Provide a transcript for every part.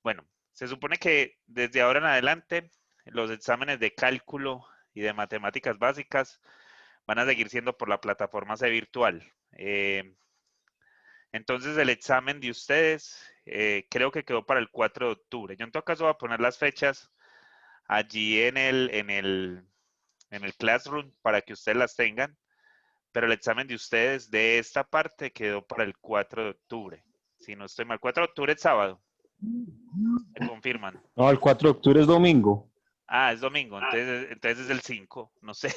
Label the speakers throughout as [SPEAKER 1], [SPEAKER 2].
[SPEAKER 1] Bueno, se supone que desde ahora en adelante los exámenes de cálculo y de matemáticas básicas van a seguir siendo por la plataforma C virtual. Entonces el examen de ustedes creo que quedó para el 4 de octubre. Yo en todo caso voy a poner las fechas allí en el Classroom para que ustedes las tengan, pero el examen de ustedes de esta parte quedó para el 4 de octubre. Si no estoy mal, 4 de octubre es sábado, me confirman.
[SPEAKER 2] No, el 4 de octubre es domingo.
[SPEAKER 1] Ah, es domingo, entonces es el 5, no sé.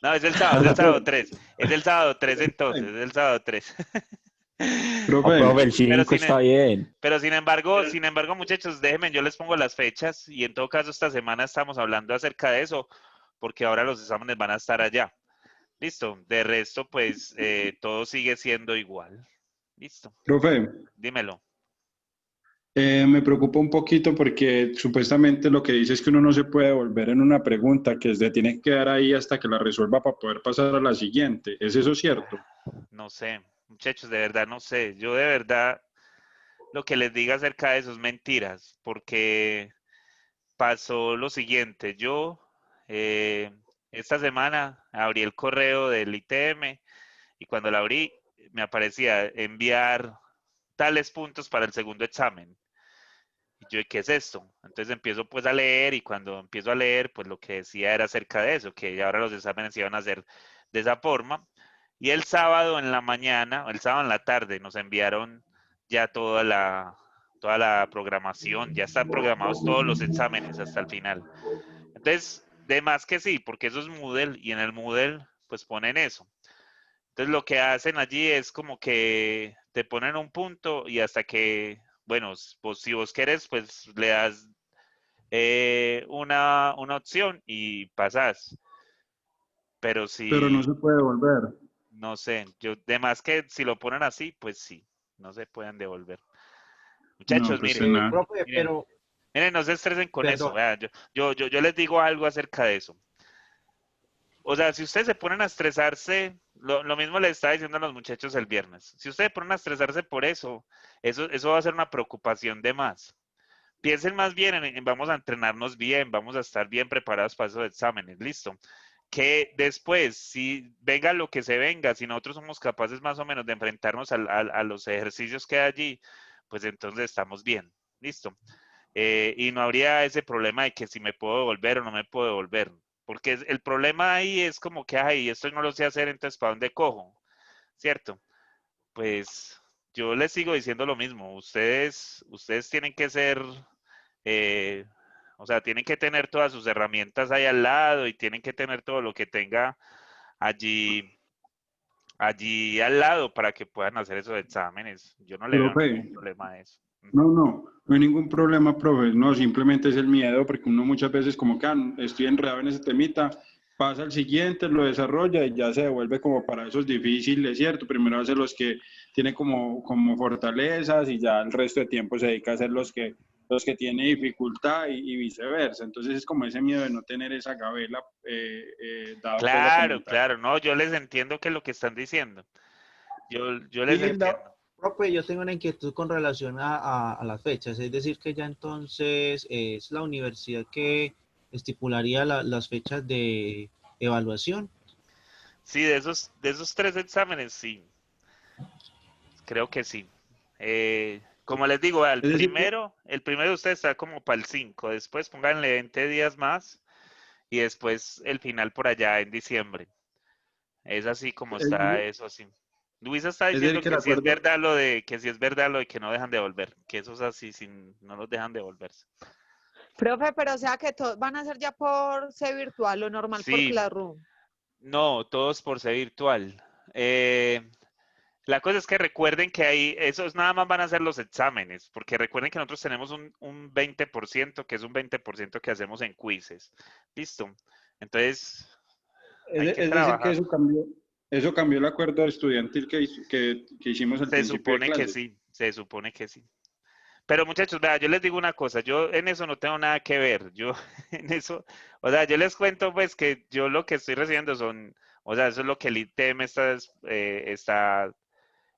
[SPEAKER 1] No, es el sábado 3. Es el sábado 3 entonces, es el sábado 3.
[SPEAKER 2] No,
[SPEAKER 3] Profe,
[SPEAKER 2] profe, el
[SPEAKER 1] Pero
[SPEAKER 2] 5
[SPEAKER 1] sin,
[SPEAKER 2] está bien.
[SPEAKER 1] pero sin embargo, muchachos, déjenme, yo les pongo las fechas y en todo caso esta semana estamos hablando acerca de eso, porque ahora los exámenes van a estar allá. Listo. De resto, pues todo sigue siendo igual. Listo.
[SPEAKER 3] profe,
[SPEAKER 1] Dímelo.
[SPEAKER 3] me preocupa un poquito porque supuestamente lo que dice es que uno no se puede devolver en una pregunta, que se tiene que quedar ahí hasta que la resuelva para poder pasar a la siguiente. ¿Es eso cierto?
[SPEAKER 1] No sé, muchachos, de verdad no sé. Yo de verdad lo que les diga acerca de eso es mentiras, porque pasó lo siguiente. Yo eh, esta semana abrí el correo del ITM y cuando lo abrí me aparecía enviar tales puntos para el segundo examen. Y yo, ¿qué es esto? Entonces empiezo pues a leer y cuando empiezo a leer, pues lo que decía era acerca de eso, que ahora los exámenes iban a hacer de esa forma. Y el sábado en la mañana, el sábado en la tarde, nos enviaron ya toda la programación, ya están programados todos los exámenes hasta el final. Entonces, de más que sí, porque eso es Moodle y en el Moodle pues ponen eso. Entonces lo que hacen allí es como que te ponen un punto y hasta que, bueno, pues, si vos querés, pues le das una opción y pasas. Pero
[SPEAKER 3] Pero no se
[SPEAKER 1] si,
[SPEAKER 3] puede devolver.
[SPEAKER 1] no sé, yo, de más que si lo ponen así, pues sí, no se pueden devolver.
[SPEAKER 3] No,
[SPEAKER 1] Muchachos,
[SPEAKER 3] pues
[SPEAKER 1] miren,
[SPEAKER 3] nada.
[SPEAKER 4] Profe,
[SPEAKER 1] miren,
[SPEAKER 4] pero,
[SPEAKER 1] miren, no se estresen con eso.
[SPEAKER 4] perdón,
[SPEAKER 1] Vean, yo les digo algo acerca de eso. O sea, si ustedes se ponen a estresarse, lo mismo le estaba diciendo a los muchachos el viernes. Si ustedes se ponen a estresarse por eso va a ser una preocupación de más. Piensen más bien en vamos a entrenarnos bien, vamos a estar bien preparados para esos exámenes, listo. Que después, si venga lo que se venga, si nosotros somos capaces más o menos de enfrentarnos a los ejercicios que hay allí, pues entonces estamos bien, listo. Y no habría ese problema de que si me puedo devolver o no me puedo devolver. Porque el problema ahí es como que, ay, esto no lo sé hacer, entonces ¿para dónde cojo? ¿Cierto? Pues yo les sigo diciendo lo mismo. Ustedes tienen que ser, eh, o sea, tienen que tener todas sus herramientas ahí al lado y tienen que tener todo lo que tenga allí, allí al lado para que puedan hacer esos exámenes. Yo no le veo
[SPEAKER 3] Profe,
[SPEAKER 1] ningún problema a eso.
[SPEAKER 3] no,
[SPEAKER 1] Ujú.
[SPEAKER 3] no hay ningún problema, profe. No, simplemente es el miedo, porque uno muchas veces como que estoy enredado en ese temita, pasa al siguiente, lo desarrolla y ya se devuelve como para esos difíciles, ¿cierto? Primero hace los que tiene como fortalezas y ya el resto de tiempo se dedica a hacer los que tiene dificultad y viceversa. Entonces es como ese miedo de no tener esa gabela, dado pues a
[SPEAKER 1] Claro,
[SPEAKER 3] comentar.
[SPEAKER 1] claro, no, yo les entiendo que es lo que están diciendo. Yo les
[SPEAKER 4] y
[SPEAKER 1] entiendo.
[SPEAKER 4] profe, yo tengo una inquietud con relación a las fechas, es decir, que ya entonces es la universidad que estipularía las fechas de evaluación.
[SPEAKER 1] Sí, de esos tres exámenes, sí, creo que sí. Como les digo,
[SPEAKER 3] Es decir, que
[SPEAKER 1] el primero de ustedes está como para el 5, después pónganle 20 días más y después el final por allá en diciembre. Es así como
[SPEAKER 3] es,
[SPEAKER 1] está eso así. Luisa está
[SPEAKER 3] es decir,
[SPEAKER 1] diciendo
[SPEAKER 3] que el
[SPEAKER 1] que si es
[SPEAKER 3] acuerdo,
[SPEAKER 1] verdad lo de que si es verdad lo de que no dejan de volver, que eso es así, sin, no los dejan de volverse.
[SPEAKER 5] Profe, pero o sea que todos van a ser ya por C virtual o normal por
[SPEAKER 1] Sí,
[SPEAKER 5] Classroom.
[SPEAKER 1] no, todos por ser virtual. La cosa es que recuerden que ahí, esos nada más van a ser los exámenes, porque recuerden que nosotros tenemos un 20%, que es un 20% que hacemos en quizzes. Listo. Entonces, hay que
[SPEAKER 3] es decir, que
[SPEAKER 1] trabajar.
[SPEAKER 3] eso cambió el acuerdo estudiantil que hicimos al
[SPEAKER 1] Se
[SPEAKER 3] principio de
[SPEAKER 1] supone que
[SPEAKER 3] clase.
[SPEAKER 1] sí, se supone que sí. Pero muchachos, vea, yo les digo una cosa, yo en eso no tengo nada que ver, yo en eso, o sea, yo les cuento pues que yo lo que estoy recibiendo son, o sea, eso es lo que el ITM está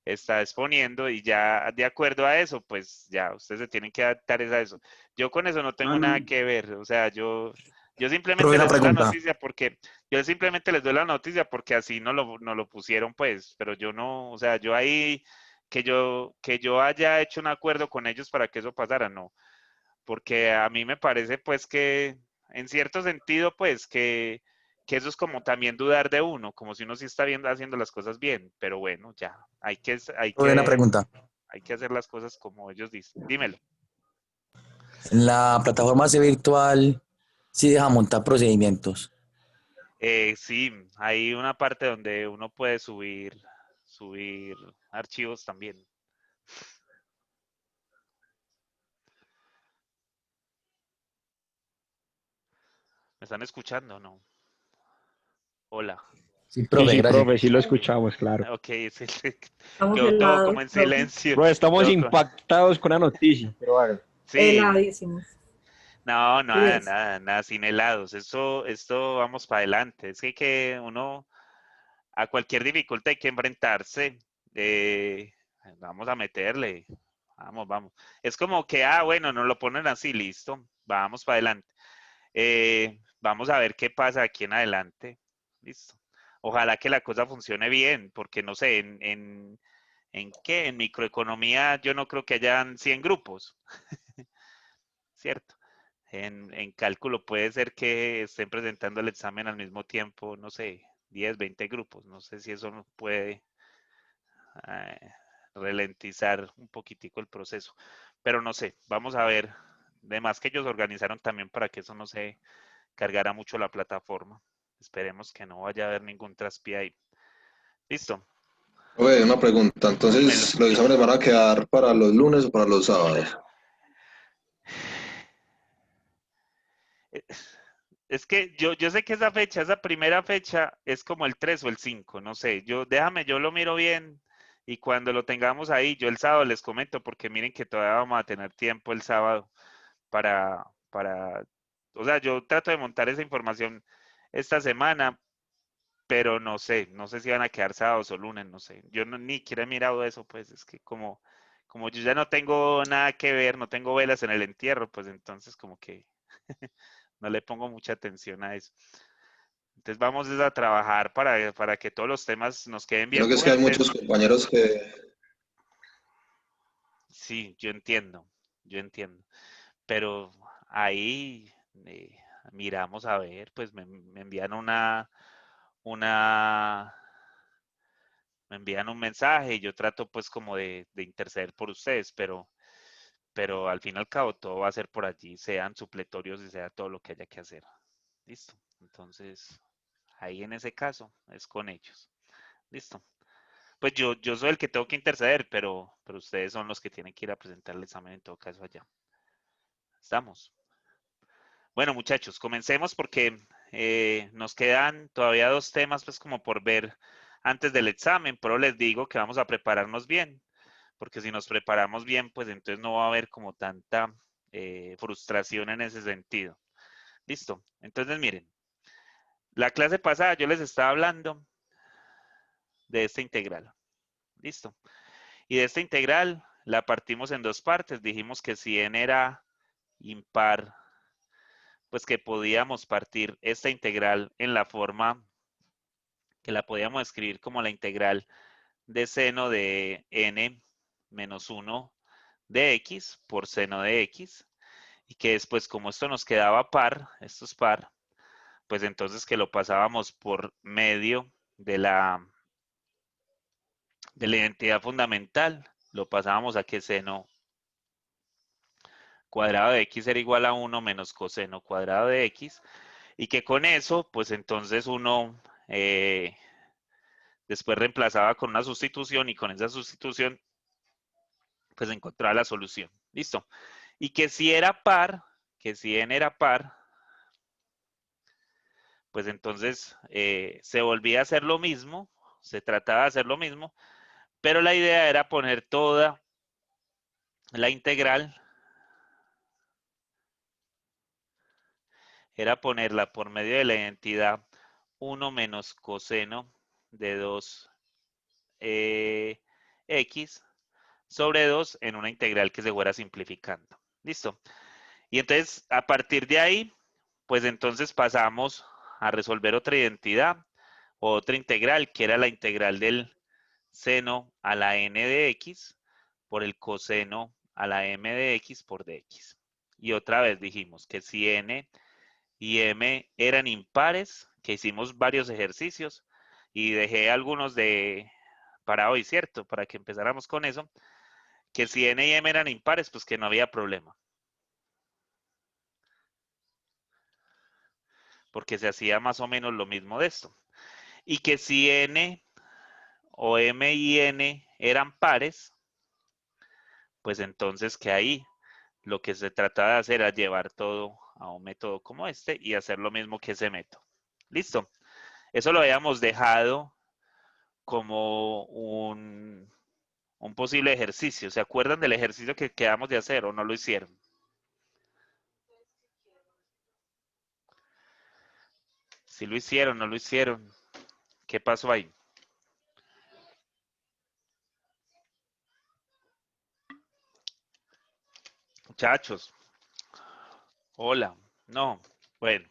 [SPEAKER 1] está exponiendo y ya de acuerdo a eso, pues ya ustedes se tienen que adaptar a eso. Yo con eso no tengo
[SPEAKER 3] Ah,
[SPEAKER 1] nada
[SPEAKER 3] no.
[SPEAKER 1] que ver, o sea, yo simplemente
[SPEAKER 6] Profe, una
[SPEAKER 1] les doy la
[SPEAKER 6] pregunta.
[SPEAKER 1] noticia porque, yo simplemente les doy la noticia porque así no lo pusieron, pues, pero yo no, o sea, yo ahí, que yo haya hecho un acuerdo con ellos para que eso pasara, no, porque a mí me parece, pues, que en cierto sentido, pues, que eso es como también dudar de uno, como si uno sí está viendo, haciendo las cosas bien, pero bueno, ya,
[SPEAKER 6] Profe, una pregunta.
[SPEAKER 1] hay que hacer las cosas como ellos dicen. Dímelo.
[SPEAKER 6] En la plataforma C virtual sí deja montar procedimientos.
[SPEAKER 1] Sí, hay una parte donde uno puede subir archivos también. ¿Me están escuchando o no? Hola.
[SPEAKER 6] Sí,
[SPEAKER 2] Sí,
[SPEAKER 6] profe,
[SPEAKER 2] sí,
[SPEAKER 6] gracias.
[SPEAKER 2] profe, sí lo escuchamos, claro.
[SPEAKER 1] Ok,
[SPEAKER 7] Estamos
[SPEAKER 1] quedó todo
[SPEAKER 7] helados,
[SPEAKER 1] como en
[SPEAKER 7] profe.
[SPEAKER 1] silencio.
[SPEAKER 2] Bro, estamos
[SPEAKER 1] Todo
[SPEAKER 2] impactados con la noticia, pero bueno.
[SPEAKER 1] Sí,
[SPEAKER 7] Heladísimos.
[SPEAKER 1] no,
[SPEAKER 7] Sí
[SPEAKER 1] nada,
[SPEAKER 7] es.
[SPEAKER 1] nada, nada, sin helados. Esto vamos para adelante. Es que uno a cualquier dificultad hay que enfrentarse. Vamos a meterle. Vamos, vamos. Es como que, bueno, nos lo ponen así, listo. Vamos para adelante. Vamos a ver qué pasa aquí en adelante. Listo. Ojalá que la cosa funcione bien, porque no sé, ¿en qué? En microeconomía yo no creo que hayan 100 grupos, ¿cierto? En cálculo puede ser que estén presentando el examen al mismo tiempo, no sé, 10, 20 grupos. No sé si eso nos puede eh, ralentizar un poquitico el proceso. Pero no sé, vamos a ver. Además que ellos organizaron también para que eso no se cargara mucho la plataforma. Esperemos que no vaya a haber ningún traspié ahí. Listo,
[SPEAKER 8] Oye, una pregunta.
[SPEAKER 1] dímelo.
[SPEAKER 8] Entonces, ¿los exámenes van a quedar para los lunes o para los sábados?
[SPEAKER 1] Eh, Es que yo sé que esa primera fecha es como el 3 o el 5, no sé. Yo lo miro bien y cuando lo tengamos ahí, yo el sábado les comento, porque miren que todavía vamos a tener tiempo el sábado para, o sea, yo trato de montar esa información esta semana, pero no sé si van a quedar sábados o lunes, no sé. Yo ni siquiera he mirado eso, pues es que como yo ya no tengo nada que ver, no tengo velas en el entierro, pues entonces como que no le pongo mucha atención a eso. Entonces vamos a trabajar para que todos los temas nos queden bien
[SPEAKER 8] Creo que es que hay
[SPEAKER 1] fuertes.
[SPEAKER 8] muchos compañeros que...
[SPEAKER 1] Sí, yo entiendo. Pero ahí miramos a ver, pues me envían una, me envían un mensaje y yo trato pues como de interceder por ustedes, pero al fin y al cabo todo va a ser por allí, sean supletorios y sea todo lo que haya que hacer. Listo. Entonces, ahí en ese caso es con ellos. Listo. Pues yo soy el que tengo que interceder, pero ustedes son los que tienen que ir a presentar el examen en todo caso allá. ¿Estamos? Bueno, muchachos, comencemos porque nos quedan todavía dos temas, pues como por ver antes del examen, pero les digo que vamos a prepararnos bien, porque si nos preparamos bien, pues entonces no va a haber como tanta frustración en ese sentido. Listo. Entonces, miren, la clase pasada yo les estaba hablando de esta integral. Listo. Y de esta integral la partimos en dos partes. Dijimos que si n era impar, pues que podíamos partir esta integral en la forma que la podíamos escribir como la integral de seno de n menos 1 de x por seno de x. Y que después, como esto nos quedaba par, esto es par, pues entonces que lo pasábamos por medio de la identidad fundamental, lo pasábamos a que seno cuadrado de x era igual a 1 menos coseno cuadrado de x, y que con eso, pues entonces uno después reemplazaba con una sustitución y con esa sustitución, pues encontraba la solución. Listo. Y que si era par, que si n era par, pues entonces se volvía a hacer lo mismo, se trataba de hacer lo mismo, pero la idea era poner toda la integral, era ponerla por medio de la identidad 1 menos coseno de 2 x sobre 2 en una integral que se fuera simplificando. ¿Listo? Y entonces, a partir de ahí, pues entonces pasamos a resolver otra identidad o otra integral, que era la integral del seno a la n de x por el coseno a la m de x por dx. Y otra vez dijimos que si n y m eran impares, que hicimos varios ejercicios y dejé algunos para hoy, ¿cierto? Para que empezáramos con eso, que si n y m eran impares, pues que no había problema. Porque se hacía más o menos lo mismo de esto. Y que si n o m y n eran pares, pues entonces que ahí lo que se trataba de hacer era llevar todo a un método como este y hacer lo mismo que ese método. ¿Listo? Eso lo habíamos dejado como un posible ejercicio. ¿Se acuerdan del ejercicio que quedamos de hacer o no lo hicieron? Si lo hicieron, no lo hicieron. ¿Qué pasó ahí? Muchachos. Hola. No. Bueno.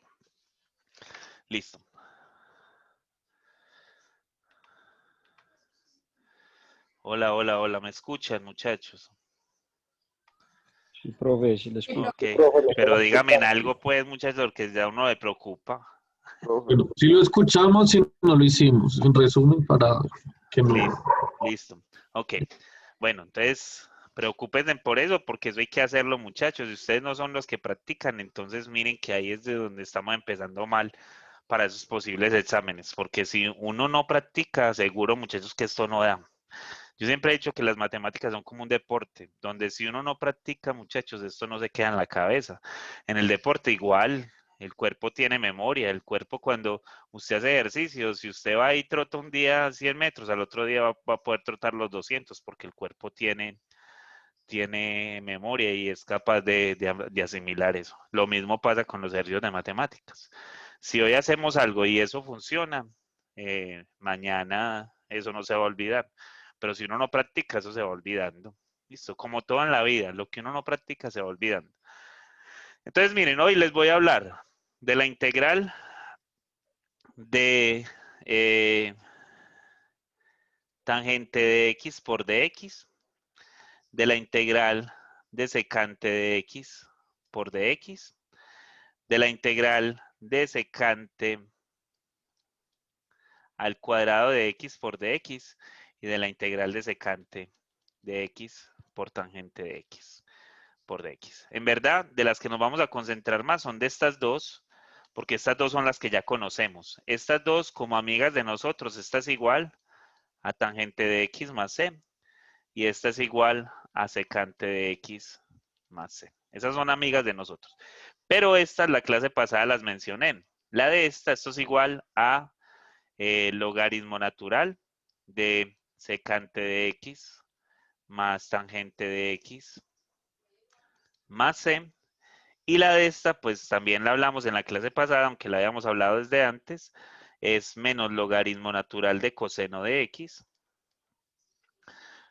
[SPEAKER 1] Listo. Hola, hola, hola. ¿Me escuchan, muchachos?
[SPEAKER 2] Sí, profe, sí le escucho.
[SPEAKER 1] Ok. Pero díganme en algo, pues, muchachos, porque ya uno me preocupa.
[SPEAKER 7] Bueno, si lo escuchamos y no lo hicimos. En resumen, para que no.
[SPEAKER 1] Listo. Ok. Bueno, entonces, preocúpense por eso, porque eso hay que hacerlo, muchachos. Si ustedes no son los que practican, entonces miren que ahí es de donde estamos empezando mal para esos posibles exámenes. Porque si uno no practica, seguro, muchachos, que esto no da. Yo siempre he dicho que las matemáticas son como un deporte, donde si uno no practica, muchachos, esto no se queda en la cabeza. En el deporte igual, el cuerpo tiene memoria, el cuerpo cuando usted hace ejercicio, si usted va y trota un día 100 metros, al otro día va a poder trotar los 200, porque el cuerpo tiene memoria y es capaz de asimilar eso. Lo mismo pasa con los ejercicios de matemáticas. Si hoy hacemos algo y eso funciona, mañana eso no se va a olvidar. Pero si uno no practica, eso se va olvidando. Listo, como todo en la vida, lo que uno no practica se va olvidando. Entonces, miren, hoy les voy a hablar de la integral de tangente de x por dx, de la integral de secante de x por dx, de la integral de secante al cuadrado de x por dx y de la integral de secante de x por tangente de x por dx. En verdad, de las que nos vamos a concentrar más son de estas dos, porque estas dos son las que ya conocemos. Estas dos, como amigas de nosotros, esta es igual a tangente de x más c y esta es igual a secante de x más c. Esas son amigas de nosotros. Pero estas, la clase pasada las mencioné. La de esta, esto es igual a logaritmo natural de secante de x más tangente de x más c. Y la de esta, pues también la hablamos en la clase pasada, aunque la habíamos hablado desde antes, es menos logaritmo natural de coseno de x,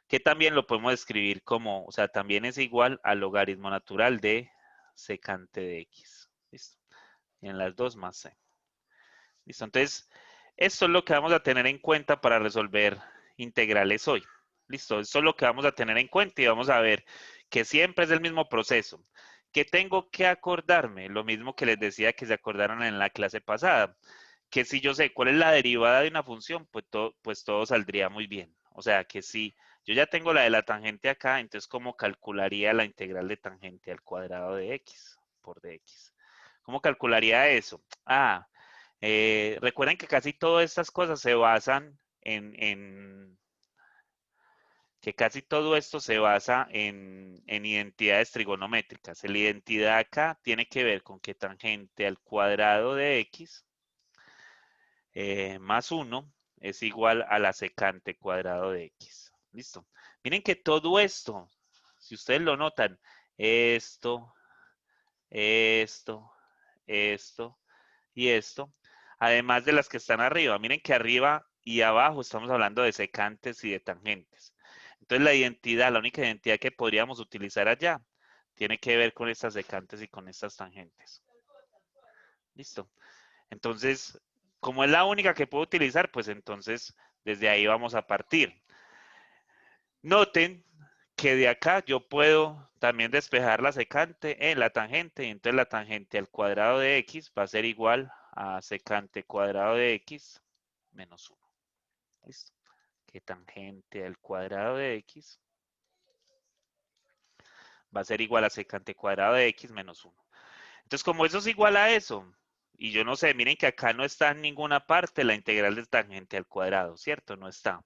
[SPEAKER 1] que también lo podemos escribir como, o sea, también es igual al logaritmo natural de secante de x. ¿Listo? Y en las dos más c. ¿Listo? Entonces, esto es lo que vamos a tener en cuenta para resolver integrales hoy. ¿Listo? Esto es lo que vamos a tener en cuenta y vamos a ver que siempre es el mismo proceso. ¿Qué tengo que acordarme? Lo mismo que les decía que se acordaron en la clase pasada. Que si yo sé cuál es la derivada de una función, pues todo saldría muy bien. O sea, que si yo ya tengo la de la tangente acá, entonces ¿cómo calcularía la integral de tangente al cuadrado de x por dx? ¿Cómo calcularía eso? Recuerden que casi todas estas cosas se basan que casi todo esto se basa en identidades trigonométricas. La identidad acá tiene que ver con que tangente al cuadrado de x más 1 es igual a la secante cuadrado de x. ¿Listo? Miren que todo esto, si ustedes lo notan, esto y esto, además de las que están arriba. Miren que arriba y abajo estamos hablando de secantes y de tangentes. Entonces la identidad, la única identidad que podríamos utilizar allá, tiene que ver con estas secantes y con estas tangentes. Listo. Entonces, como es la única que puedo utilizar, pues entonces desde ahí vamos a partir. Noten que de acá yo puedo también despejar la secante en la tangente, y entonces la tangente al cuadrado de x va a ser igual a secante cuadrado de x menos 1. ¿Listo? Que tangente al cuadrado de x va a ser igual a secante cuadrado de x menos 1. Entonces, como eso es igual a eso, y yo no sé, miren que acá no está en ninguna parte la integral de tangente al cuadrado, ¿cierto? No está.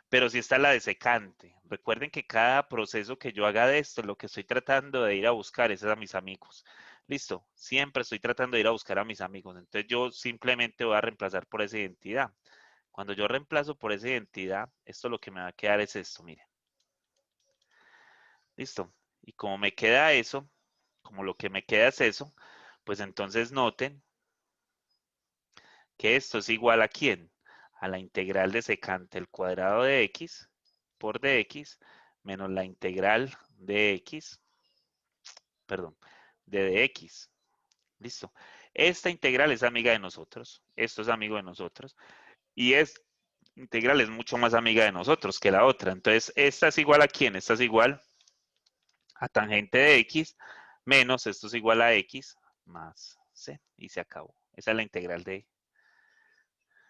[SPEAKER 1] Pero sí está la de secante. Recuerden que cada proceso que yo haga de esto, lo que estoy tratando de ir a buscar es a mis amigos. Listo, siempre estoy tratando de ir a buscar a mis amigos. Entonces yo simplemente voy a reemplazar por esa identidad. Cuando yo reemplazo por esa identidad, esto lo que me va a quedar es esto, miren. Listo. Y como me queda eso, como lo que me queda es eso, pues entonces noten que esto es igual a ¿quién? A la integral de secante al cuadrado de x por dx menos la integral de x, perdón, de dx. Listo. Esta integral es amiga de nosotros. Esto es amigo de nosotros. Y esta integral es mucho más amiga de nosotros que la otra. Entonces, esta es igual a ¿quién? Esta es igual a tangente de x menos esto es igual a x más c. Y se acabó. Esa es la integral de...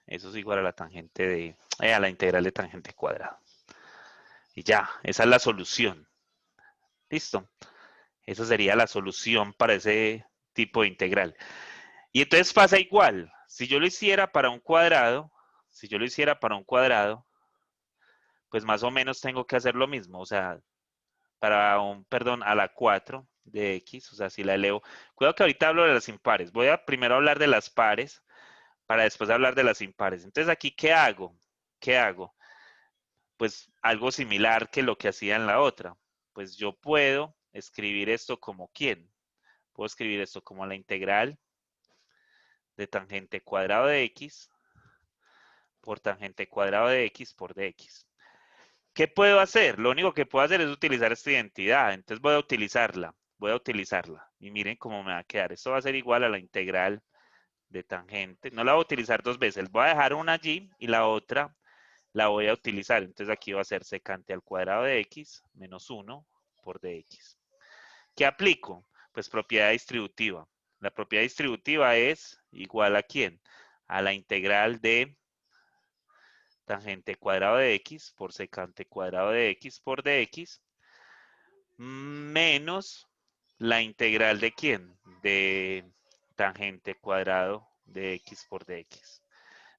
[SPEAKER 1] Eso es igual a la tangente de... a la integral de tangente cuadrada. Y ya, esa es la solución. ¿Listo? Esa sería la solución para ese tipo de integral. Y entonces pasa igual. Si yo lo hiciera para un cuadrado, pues más o menos tengo que hacer lo mismo. O sea, para un, perdón, a la 4 de x, o sea, si la elevo. Cuidado que ahorita hablo de las impares. Voy a primero hablar de las pares para después hablar de las impares. Entonces aquí, ¿qué hago? ¿Qué hago? Pues algo similar que lo que hacía en la otra. Pues yo puedo escribir esto como ¿quién? Puedo escribir esto como la integral de tangente cuadrado de x por tangente cuadrado de x por dx. ¿Qué puedo hacer? Lo único que puedo hacer es utilizar esta identidad. Entonces voy a utilizarla. Y miren cómo me va a quedar. Esto va a ser igual a la integral de tangente. No la voy a utilizar dos veces. Voy a dejar una allí y la otra la voy a utilizar. Entonces aquí va a ser secante al cuadrado de x menos 1 por dx. ¿Qué aplico? Pues propiedad distributiva. La propiedad distributiva es igual a ¿quién? A la integral de tangente cuadrado de x por secante cuadrado de x por dx menos la integral de ¿quién? De tangente cuadrado de x por dx.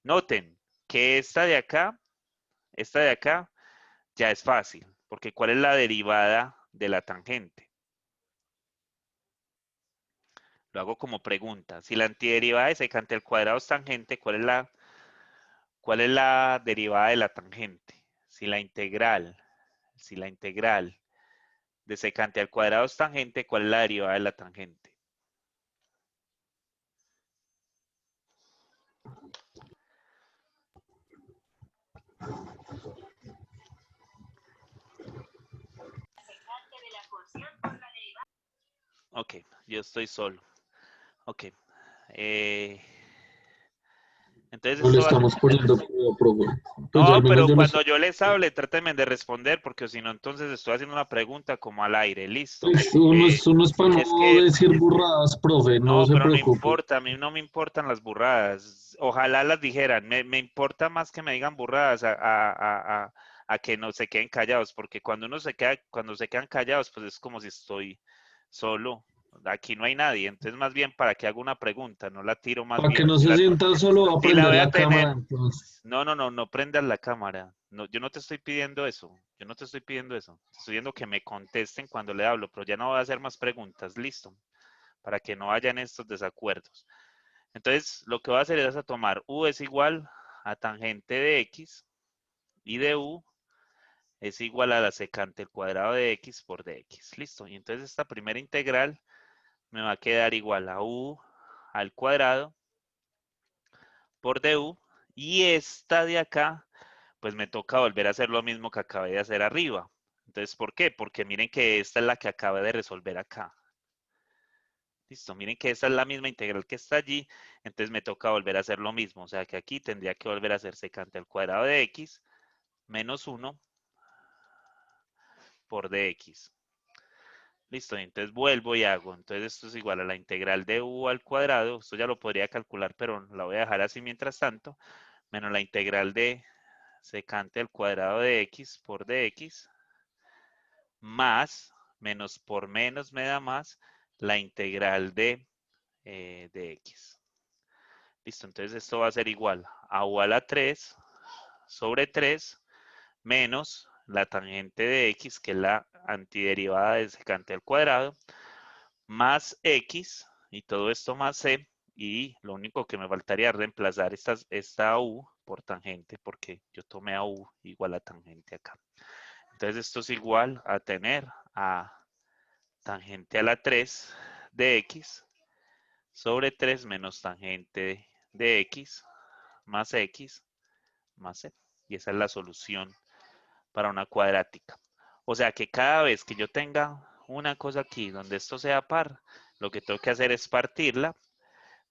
[SPEAKER 1] Noten que esta de acá ya es fácil, porque ¿cuál es la derivada de la tangente? Lo hago como pregunta. Si la antiderivada de secante al cuadrado es tangente, ¿cuál es la derivada de la tangente? Si la integral de secante al cuadrado es tangente, ¿cuál es la derivada de la tangente? Ok, yo estoy solo. Ok. Entonces
[SPEAKER 7] No le
[SPEAKER 1] esto va...
[SPEAKER 7] estamos poniendo prueba, profe. Pues ya
[SPEAKER 1] No,
[SPEAKER 7] al menos
[SPEAKER 1] pero
[SPEAKER 7] yo no
[SPEAKER 1] cuando
[SPEAKER 7] sé.
[SPEAKER 1] yo les hable, trátenme de responder, porque si no, entonces estoy haciendo una pregunta como al aire. Listo.
[SPEAKER 7] Pues uno es para
[SPEAKER 1] Es
[SPEAKER 7] no
[SPEAKER 1] que
[SPEAKER 7] decir burradas, profe, no
[SPEAKER 1] no,
[SPEAKER 7] se
[SPEAKER 1] pero no
[SPEAKER 7] preocupe.
[SPEAKER 1] importa, a mí no me importan las burradas. Ojalá las dijeran. Me importa más que me digan burradas a que no se queden callados, porque cuando se quedan callados, pues es como si estoy solo. Aquí no hay nadie, entonces más bien para que haga una pregunta, no la tiro más
[SPEAKER 7] Para que
[SPEAKER 1] bien.
[SPEAKER 7] no se sienta solo, va a
[SPEAKER 1] Si la
[SPEAKER 7] prender
[SPEAKER 1] voy a
[SPEAKER 7] la cámara,
[SPEAKER 1] tener,
[SPEAKER 7] entonces.
[SPEAKER 1] no prendas la cámara. No, yo no te estoy pidiendo eso. Yo no te estoy pidiendo eso. Te estoy pidiendo que me contesten cuando le hablo, pero ya no voy a hacer más preguntas. Listo. Para que no hayan estos desacuerdos. Entonces, lo que voy a hacer es a tomar u es igual a tangente de x y de u es igual a la secante al cuadrado de x por dx. Listo. Y entonces esta primera integral me va a quedar igual a u al cuadrado por du. Y esta de acá, pues me toca volver a hacer lo mismo que acabé de hacer arriba. Entonces, ¿por qué? Porque miren que esta es la que acaba de resolver acá. Listo, miren que esta es la misma integral que está allí, entonces me toca volver a hacer lo mismo. O sea que aquí tendría que volver a hacer secante al cuadrado de x menos 1 por dx. Listo, entonces vuelvo y hago. Entonces esto es igual a la integral de u al cuadrado. Esto ya lo podría calcular, pero la voy a dejar así mientras tanto. Menos la integral de secante al cuadrado de x por dx. Más, menos por menos me da más, la integral de x. Listo, entonces esto va a ser igual a u a la 3 sobre 3 menos la tangente de x, que es la antiderivada de secante al cuadrado, más x, y todo esto más c, y lo único que me faltaría es reemplazar esta u por tangente, porque yo tomé a u igual a tangente acá. Entonces esto es igual a tener a tangente a la 3 de x sobre 3 menos tangente de x más c. Y esa es la solución para una cuadrática. O sea que cada vez que yo tenga una cosa aquí donde esto sea par, lo que tengo que hacer es partirla,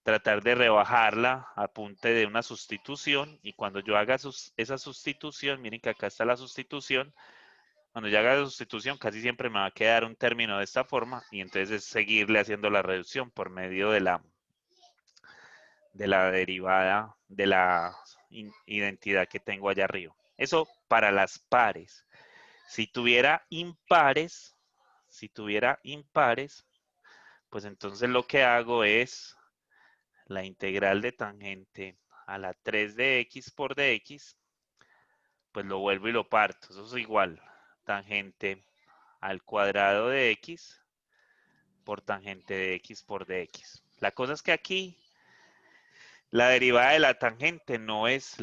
[SPEAKER 1] tratar de rebajarla a punta de una sustitución, y cuando yo haga esa sustitución, miren que acá está la sustitución, cuando yo haga la sustitución casi siempre me va a quedar un término de esta forma, y entonces es seguirle haciendo la reducción por medio de la derivada de la identidad que tengo allá arriba. Eso para las pares. Si tuviera impares, pues entonces lo que hago es la integral de tangente a la 3 de x por dx, pues lo vuelvo y lo parto. Eso es igual tangente al cuadrado de x por tangente de x por dx. La cosa es que aquí la derivada de la tangente no es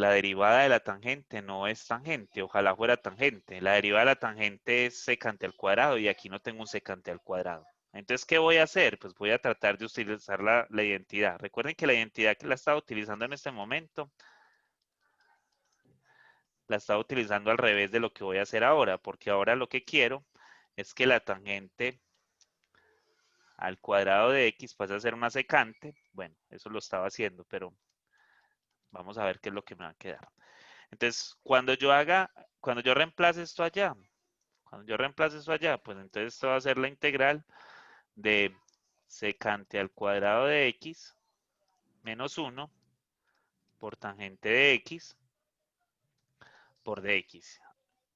[SPEAKER 1] tangente. Ojalá fuera tangente. La derivada de la tangente es secante al cuadrado y aquí no tengo un secante al cuadrado. Entonces, ¿qué voy a hacer? Pues voy a tratar de utilizar la identidad. Recuerden que la identidad que la estaba utilizando en este momento, la estaba utilizando al revés de lo que voy a hacer ahora, porque ahora lo que quiero es que la tangente al cuadrado de x pase a ser una secante. Bueno, eso lo estaba haciendo, pero vamos a ver qué es lo que me va a quedar. Entonces, cuando yo reemplace esto allá, pues entonces esto va a ser la integral de secante al cuadrado de x menos 1 por tangente de x por dx.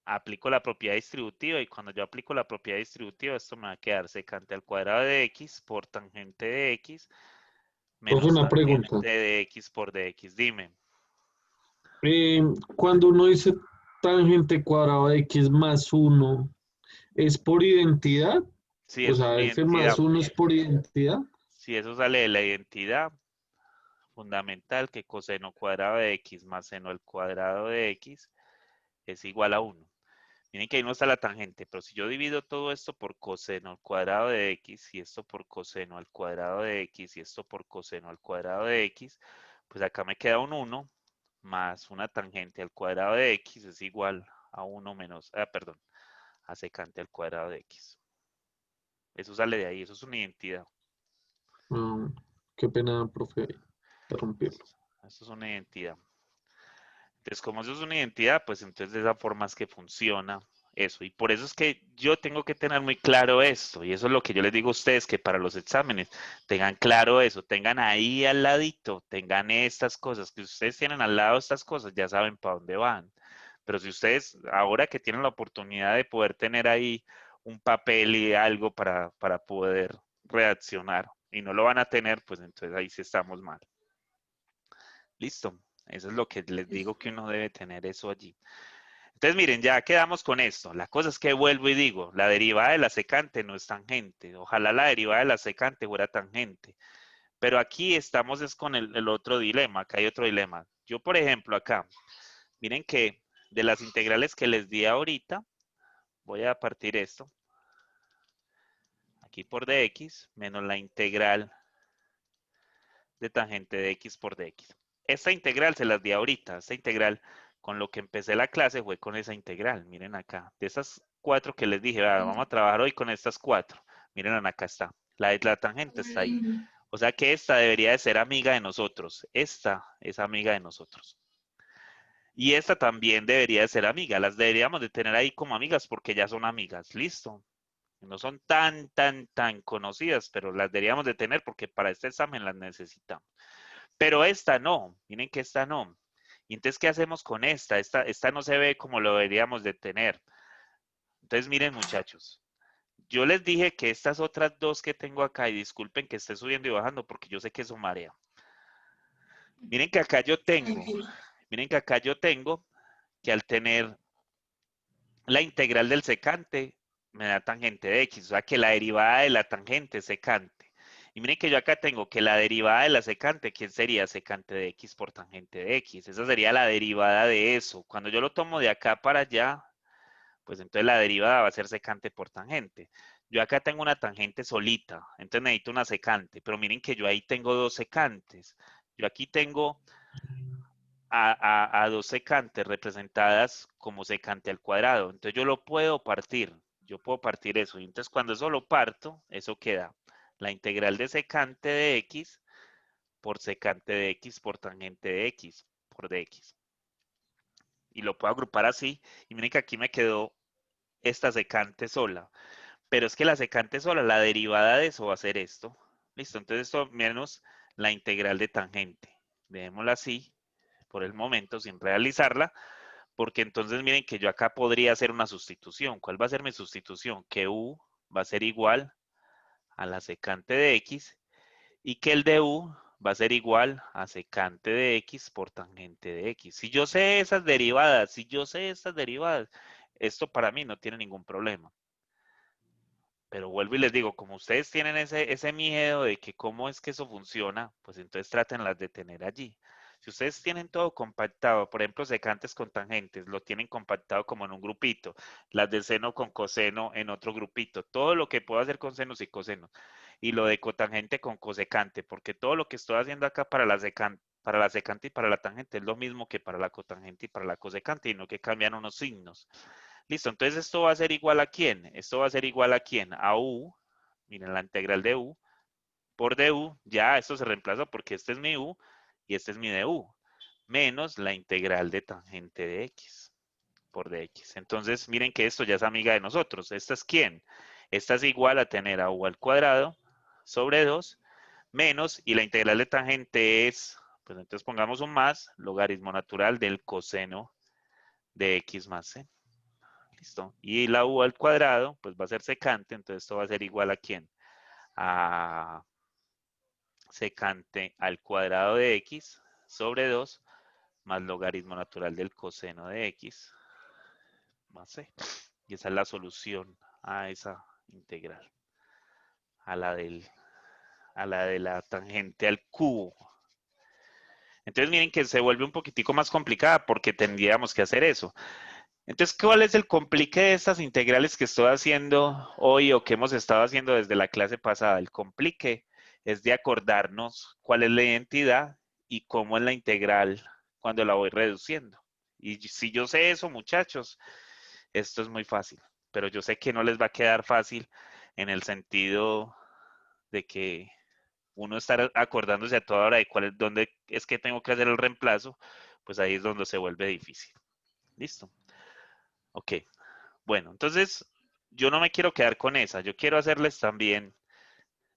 [SPEAKER 1] Aplico la propiedad distributiva y cuando yo aplico la propiedad distributiva, esto me va a quedar secante al cuadrado de x por tangente de x
[SPEAKER 7] Profe,
[SPEAKER 1] menos
[SPEAKER 7] una pregunta.
[SPEAKER 1] tangente de x por dx. Dime.
[SPEAKER 7] Cuando uno dice tangente cuadrado de x más 1, ¿es por identidad?
[SPEAKER 1] Sí,
[SPEAKER 7] O
[SPEAKER 1] eso es
[SPEAKER 7] sea,
[SPEAKER 1] una
[SPEAKER 7] f
[SPEAKER 1] identidad.
[SPEAKER 7] más 1 es por identidad.
[SPEAKER 1] Si eso sale de la identidad fundamental, que coseno cuadrado de x más seno al cuadrado de x es igual a 1. Miren que ahí no está la tangente, pero si yo divido todo esto por coseno al cuadrado de x y esto por coseno al cuadrado de x y esto por coseno al cuadrado de x, pues acá me queda un 1 más una tangente al cuadrado de x es igual a 1 menos, a secante al cuadrado de x. Eso sale de ahí, eso es una identidad.
[SPEAKER 7] Qué pena, profe, interrumpirlo.
[SPEAKER 1] Esto es una identidad. Entonces, como eso es una identidad, pues entonces de esa forma es que funciona eso. Y por eso es que yo tengo que tener muy claro esto. Y eso es lo que yo les digo a ustedes, que para los exámenes tengan claro eso, tengan ahí al ladito, tengan estas cosas, que ustedes tienen al lado estas cosas, ya saben para dónde van. Pero si ustedes, ahora que tienen la oportunidad de poder tener ahí un papel y algo para poder reaccionar y no lo van a tener, pues entonces ahí sí estamos mal. Listo. Eso es lo que les digo, que uno debe tener eso allí. Entonces, miren, ya quedamos con esto. La cosa es que vuelvo y digo, la derivada de la secante no es tangente. Ojalá la derivada de la secante fuera tangente. Pero aquí estamos es con el otro dilema. Acá hay otro dilema. Yo, por ejemplo, acá, miren que de las integrales que les di ahorita, voy a partir esto. Aquí por dx menos la integral de tangente de x por dx. Esta integral se las di ahorita. Esta integral con lo que empecé la clase fue con esa integral. Miren acá. De esas 4 que les dije, vea, vamos a trabajar hoy con estas 4. Miren, acá está. La tangente está ahí. O sea que esta debería de ser amiga de nosotros. Esta es amiga de nosotros. Y esta también debería de ser amiga. Las deberíamos de tener ahí como amigas porque ya son amigas. Listo. No son tan conocidas, pero las deberíamos de tener porque para este examen las necesitamos. Pero esta no. Miren que esta no. Y entonces, ¿qué hacemos con esta? Esta no se ve como lo deberíamos de tener. Entonces, miren, muchachos. Yo les dije que estas otras dos que tengo acá, y disculpen que esté subiendo y bajando porque yo sé que eso marea. Miren que acá yo tengo que al tener la integral del secante, me da tangente de x, o sea que la derivada de la tangente es secante. Y miren que yo acá tengo que la derivada de la secante, ¿quién sería? Secante de x por tangente de x. Esa sería la derivada de eso. Cuando yo lo tomo de acá para allá, pues entonces la derivada va a ser secante por tangente. Yo acá tengo una tangente solita, entonces necesito una secante, pero miren que yo ahí tengo dos secantes. Yo aquí tengo a dos secantes representadas como secante al cuadrado. Entonces yo lo puedo partir. Yo puedo partir eso. Y entonces cuando eso lo parto, eso queda la integral de secante de x por secante de x por tangente de x por dx. Y lo puedo agrupar así. Y miren que aquí me quedó esta secante sola. Pero es que la secante sola, la derivada de eso va a ser esto. Listo. Entonces esto menos la integral de tangente. Dejémosla así por el momento sin realizarla, porque entonces miren que yo acá podría hacer una sustitución. ¿Cuál va a ser mi sustitución? Que u va a ser igual a la secante de x y que el de u va a ser igual a secante de x por tangente de x. Si yo sé esas derivadas, esto para mí no tiene ningún problema. Pero vuelvo y les digo, como ustedes tienen ese miedo de que cómo es que eso funciona, pues entonces trátenlas de tener allí. Si ustedes tienen todo compactado, por ejemplo, secantes con tangentes, lo tienen compactado como en un grupito, las de seno con coseno en otro grupito, todo lo que puedo hacer con senos y cosenos, y lo de cotangente con cosecante, porque todo lo que estoy haciendo acá para la secante y para la tangente es lo mismo que para la cotangente y para la cosecante, y no que cambian unos signos. Listo, entonces esto va a ser igual a ¿quién? Esto va a ser igual a ¿quién? A u, miren la integral de u, por du, ya esto se reemplaza porque este es mi u y este es mi du, menos la integral de tangente de x por dx. Entonces, miren que esto ya es amiga de nosotros. ¿Esta es quién? Esta es igual a tener a u al cuadrado sobre 2 menos, y la integral de tangente es, pues entonces pongamos un más, logaritmo natural del coseno de x más c. Listo. Y la u al cuadrado, pues va a ser secante, entonces esto va a ser igual a ¿quién? A secante al cuadrado de x sobre 2 más logaritmo natural del coseno de x más c. Y esa es la solución a esa integral, a la de la tangente al cubo. Entonces miren que se vuelve un poquitico más complicada porque tendríamos que hacer eso. Entonces, ¿cuál es el complique de estas integrales que estoy haciendo hoy o que hemos estado haciendo desde la clase pasada? El complique es de acordarnos cuál es la identidad y cómo es la integral cuando la voy reduciendo. Y si yo sé eso, muchachos, esto es muy fácil. Pero yo sé que no les va a quedar fácil en el sentido de que uno estar acordándose a toda hora de dónde es que tengo que hacer el reemplazo, pues ahí es donde se vuelve difícil. ¿Listo? Ok. Bueno, entonces yo no me quiero quedar con esa. Yo quiero hacerles también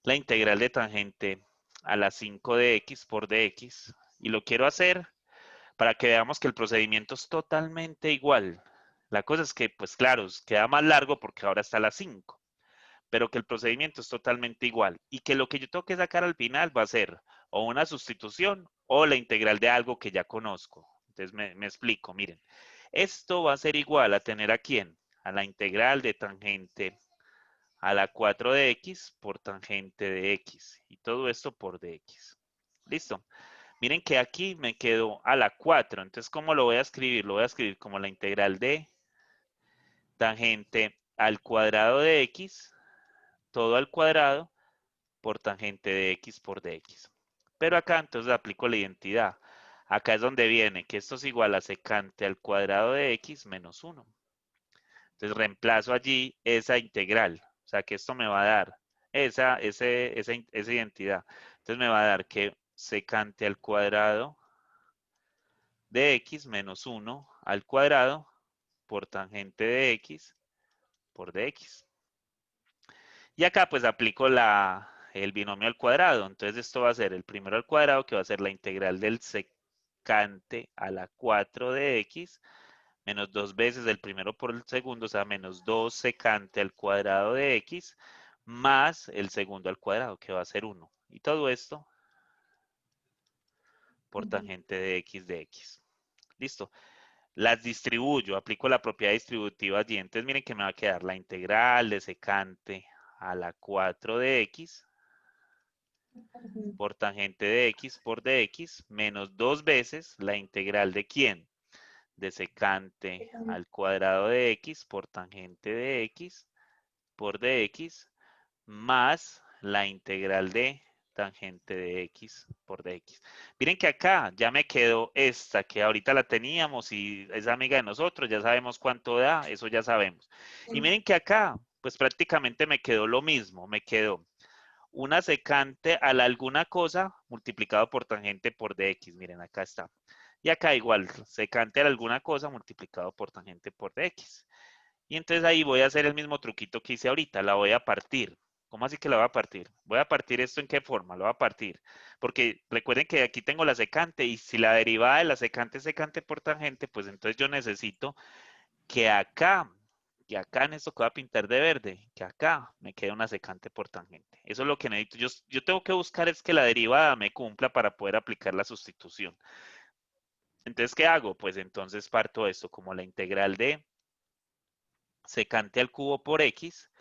[SPEAKER 1] la integral de tangente a la 5 de x por dx. Y lo quiero hacer para que veamos que el procedimiento es totalmente igual. La cosa es que, pues claro, queda más largo porque ahora está la 5. Pero que el procedimiento es totalmente igual. Y que lo que yo tengo que sacar al final va a ser o una sustitución o la integral de algo que ya conozco. Entonces me explico, miren. Esto va a ser igual a tener a quién? A la integral de tangente a la 4 de x por tangente de x. Y todo esto por dx. ¿Listo? Miren que aquí me quedó a la 4. Entonces, ¿cómo lo voy a escribir? Lo voy a escribir como la integral de tangente al cuadrado de x, todo al cuadrado, por tangente de x por dx. Pero acá entonces aplico la identidad. Acá es donde viene que esto es igual a secante al cuadrado de x menos 1. Entonces reemplazo allí esa integral. O sea que esto me va a dar esa identidad. Entonces me va a dar que secante al cuadrado de x menos 1 al cuadrado por tangente de x por dx. Y acá pues aplico el binomio al cuadrado. Entonces esto va a ser el primero al cuadrado, que va a ser la integral del secante a la 4 de x, menos 2 veces el primero por el segundo, o sea, menos 2 secante al cuadrado de x, más el segundo al cuadrado, que va a ser 1. Y todo esto por tangente de x. Listo. Las distribuyo, aplico la propiedad distributiva allí. Entonces miren que me va a quedar la integral de secante a la 4 de x por tangente de x por dx, menos 2 veces la integral de ¿quién? De secante al cuadrado de x por tangente de x por dx, más la integral de tangente de x por dx. Miren que acá ya me quedó esta, que ahorita la teníamos y es amiga de nosotros, ya sabemos cuánto da, eso ya sabemos. Y miren que acá, pues prácticamente me quedó lo mismo, me quedó una secante a la alguna cosa multiplicado por tangente por dx. Miren, acá está. Y acá igual, secante a la alguna cosa multiplicado por tangente por dx. Y entonces ahí voy a hacer el mismo truquito que hice ahorita, la voy a partir. ¿Cómo así que la voy a partir? Voy a partir esto en qué forma, lo voy a partir. Porque recuerden que aquí tengo la secante y si la derivada de la secante es secante por tangente, pues entonces yo necesito que acá en esto que voy a pintar de verde, que acá me quede una secante por tangente. Eso es lo que necesito. Yo tengo que buscar es que la derivada me cumpla para poder aplicar la sustitución. Entonces, ¿qué hago? Pues entonces parto esto como la integral de secante al cubo por x,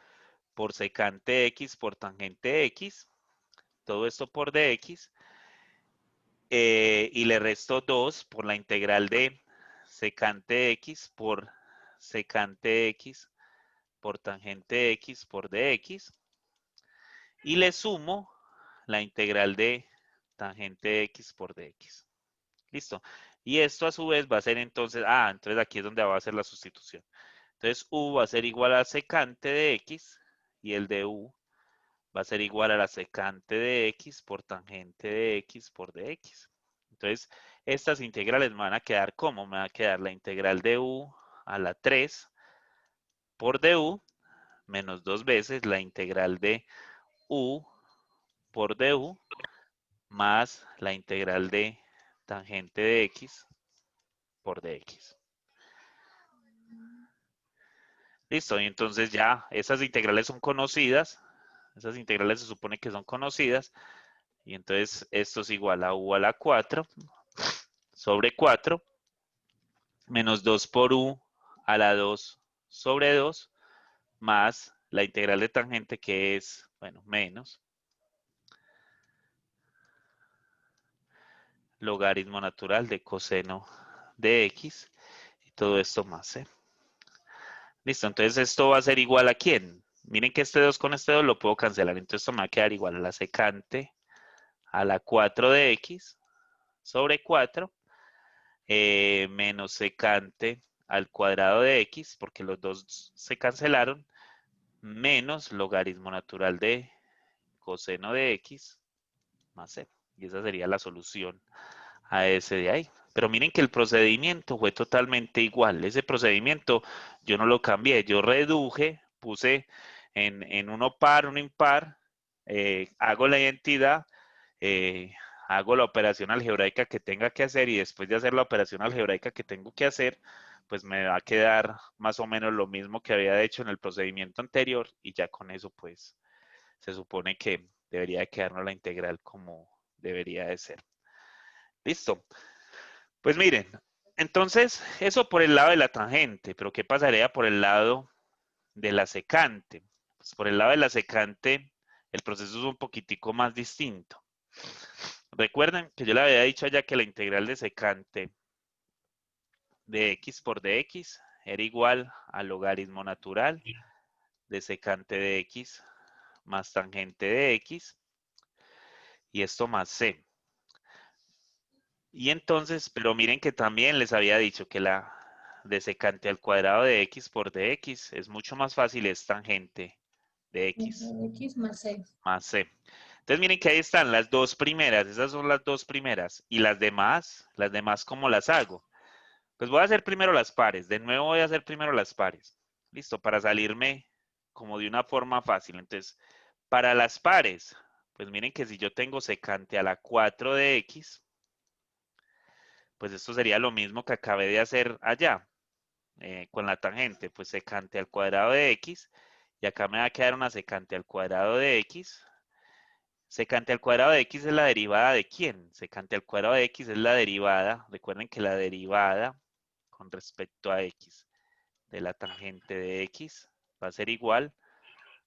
[SPEAKER 1] por secante x por tangente x, todo esto por dx, y le resto 2 por la integral de secante x por secante x por tangente x por dx, y le sumo la integral de tangente x por dx. Listo. Y esto a su vez va a ser entonces, entonces aquí es donde va a ser la sustitución. Entonces u va a ser igual a secante de x y el de u va a ser igual a la secante de x por tangente de x por dx. Entonces, estas integrales me van a quedar como, me va a quedar la integral de u a la 3 por du menos 2 veces la integral de u por du más la integral de tangente de x por dx. Listo, y entonces ya esas integrales son conocidas. Esas integrales se supone que son conocidas. Y entonces esto es igual a u a la 4 sobre 4 menos 2 por u a la 2 sobre 2 más la integral de tangente que es, bueno, menos logaritmo natural de coseno de x y todo esto más, ¿eh? Listo, entonces esto va a ser igual a ¿quién? Miren que este 2 con este 2 lo puedo cancelar, entonces esto me va a quedar igual a la secante a la 4 de x sobre 4 menos secante al cuadrado de x, porque los dos se cancelaron, menos logaritmo natural de coseno de x más c. Y esa sería la solución a ese de ahí. Pero miren que el procedimiento fue totalmente igual. Ese procedimiento yo no lo cambié. Yo reduje, puse en uno par, uno impar, hago la identidad, hago la operación algebraica que tenga que hacer y después de hacer la operación algebraica que tengo que hacer, pues me va a quedar más o menos lo mismo que había hecho en el procedimiento anterior y ya con eso pues se supone que debería de quedarnos la integral como debería de ser. Listo. Pues miren, entonces eso por el lado de la tangente, pero ¿qué pasaría por el lado de la secante? Pues por el lado de la secante el proceso es un poquitico más distinto. Recuerden que yo le había dicho allá que la integral de secante de x por dx era igual al logaritmo natural de secante de x más tangente de x y esto más c. Y entonces, pero miren que también les había dicho que la de secante al cuadrado de x por dx es mucho más fácil, es tangente de x
[SPEAKER 9] X más C.
[SPEAKER 1] más c. Entonces miren que ahí están las dos primeras, esas son las dos primeras. Y las demás ¿cómo las hago? Pues voy a hacer primero las pares. De nuevo voy a hacer primero las pares. Listo, para salirme como de una forma fácil. Entonces, para las pares, pues miren que si yo tengo secante a la 4 de x, pues esto sería lo mismo que acabé de hacer allá con la tangente. Pues secante al cuadrado de x, y acá me va a quedar una secante al cuadrado de x. Secante al cuadrado de x es la derivada de ¿quién? Secante al cuadrado de x es la derivada. Recuerden que la derivada con respecto a x de la tangente de x va a ser igual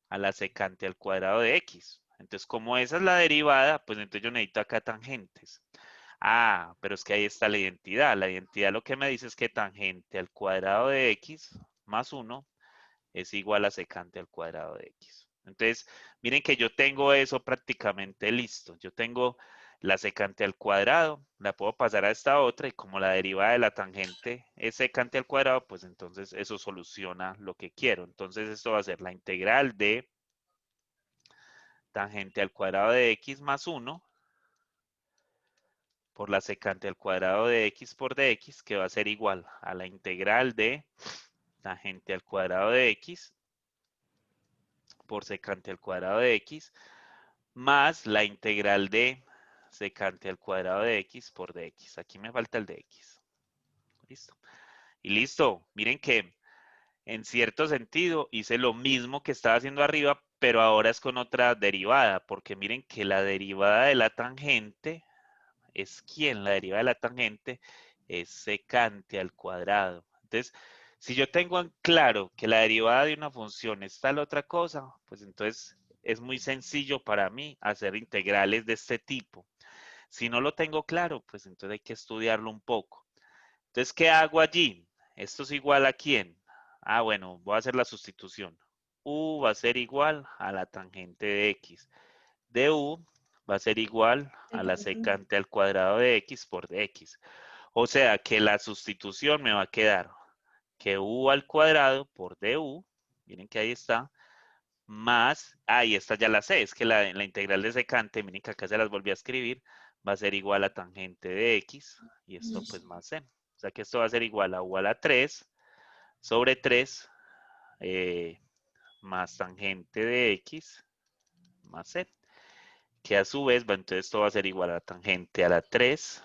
[SPEAKER 1] a la secante al cuadrado de x. Entonces, como esa es la derivada, pues entonces yo necesito acá tangentes. Ah, pero es que ahí está la identidad. La identidad lo que me dice es que tangente al cuadrado de x más 1 es igual a secante al cuadrado de x. Entonces, miren que yo tengo eso prácticamente listo. Yo tengo la secante al cuadrado, la puedo pasar a esta otra y como la derivada de la tangente es secante al cuadrado, pues entonces eso soluciona lo que quiero. Entonces esto va a ser la integral de tangente al cuadrado de x más 1 por la secante al cuadrado de x por dx, que va a ser igual a la integral de tangente al cuadrado de x por secante al cuadrado de x más la integral de secante al cuadrado de x por dx. Aquí me falta el dx. Listo. Y listo. Miren que en cierto sentido hice lo mismo que estaba haciendo arriba, pero ahora es con otra derivada, porque miren que la derivada de la tangente es ¿quién? La derivada de la tangente es secante al cuadrado. Entonces, si yo tengo en claro que la derivada de una función es tal otra cosa, pues entonces es muy sencillo para mí hacer integrales de este tipo. Si no lo tengo claro, pues entonces hay que estudiarlo un poco. Entonces, ¿qué hago allí? ¿Esto es igual a quién? Ah, bueno, voy a hacer la sustitución. U va a ser igual a la tangente de x. De u va a ser igual a la secante al cuadrado de x por dx. O sea que la sustitución me va a quedar que u al cuadrado por du, miren que ahí está, más, y esta ya la sé, es que la integral de secante, miren que acá se las volví a escribir, va a ser igual a tangente de x, y esto pues más c. O sea que esto va a ser igual a u a la 3 sobre 3 más tangente de x más c, que a su vez, entonces esto va a ser igual a tangente a la 3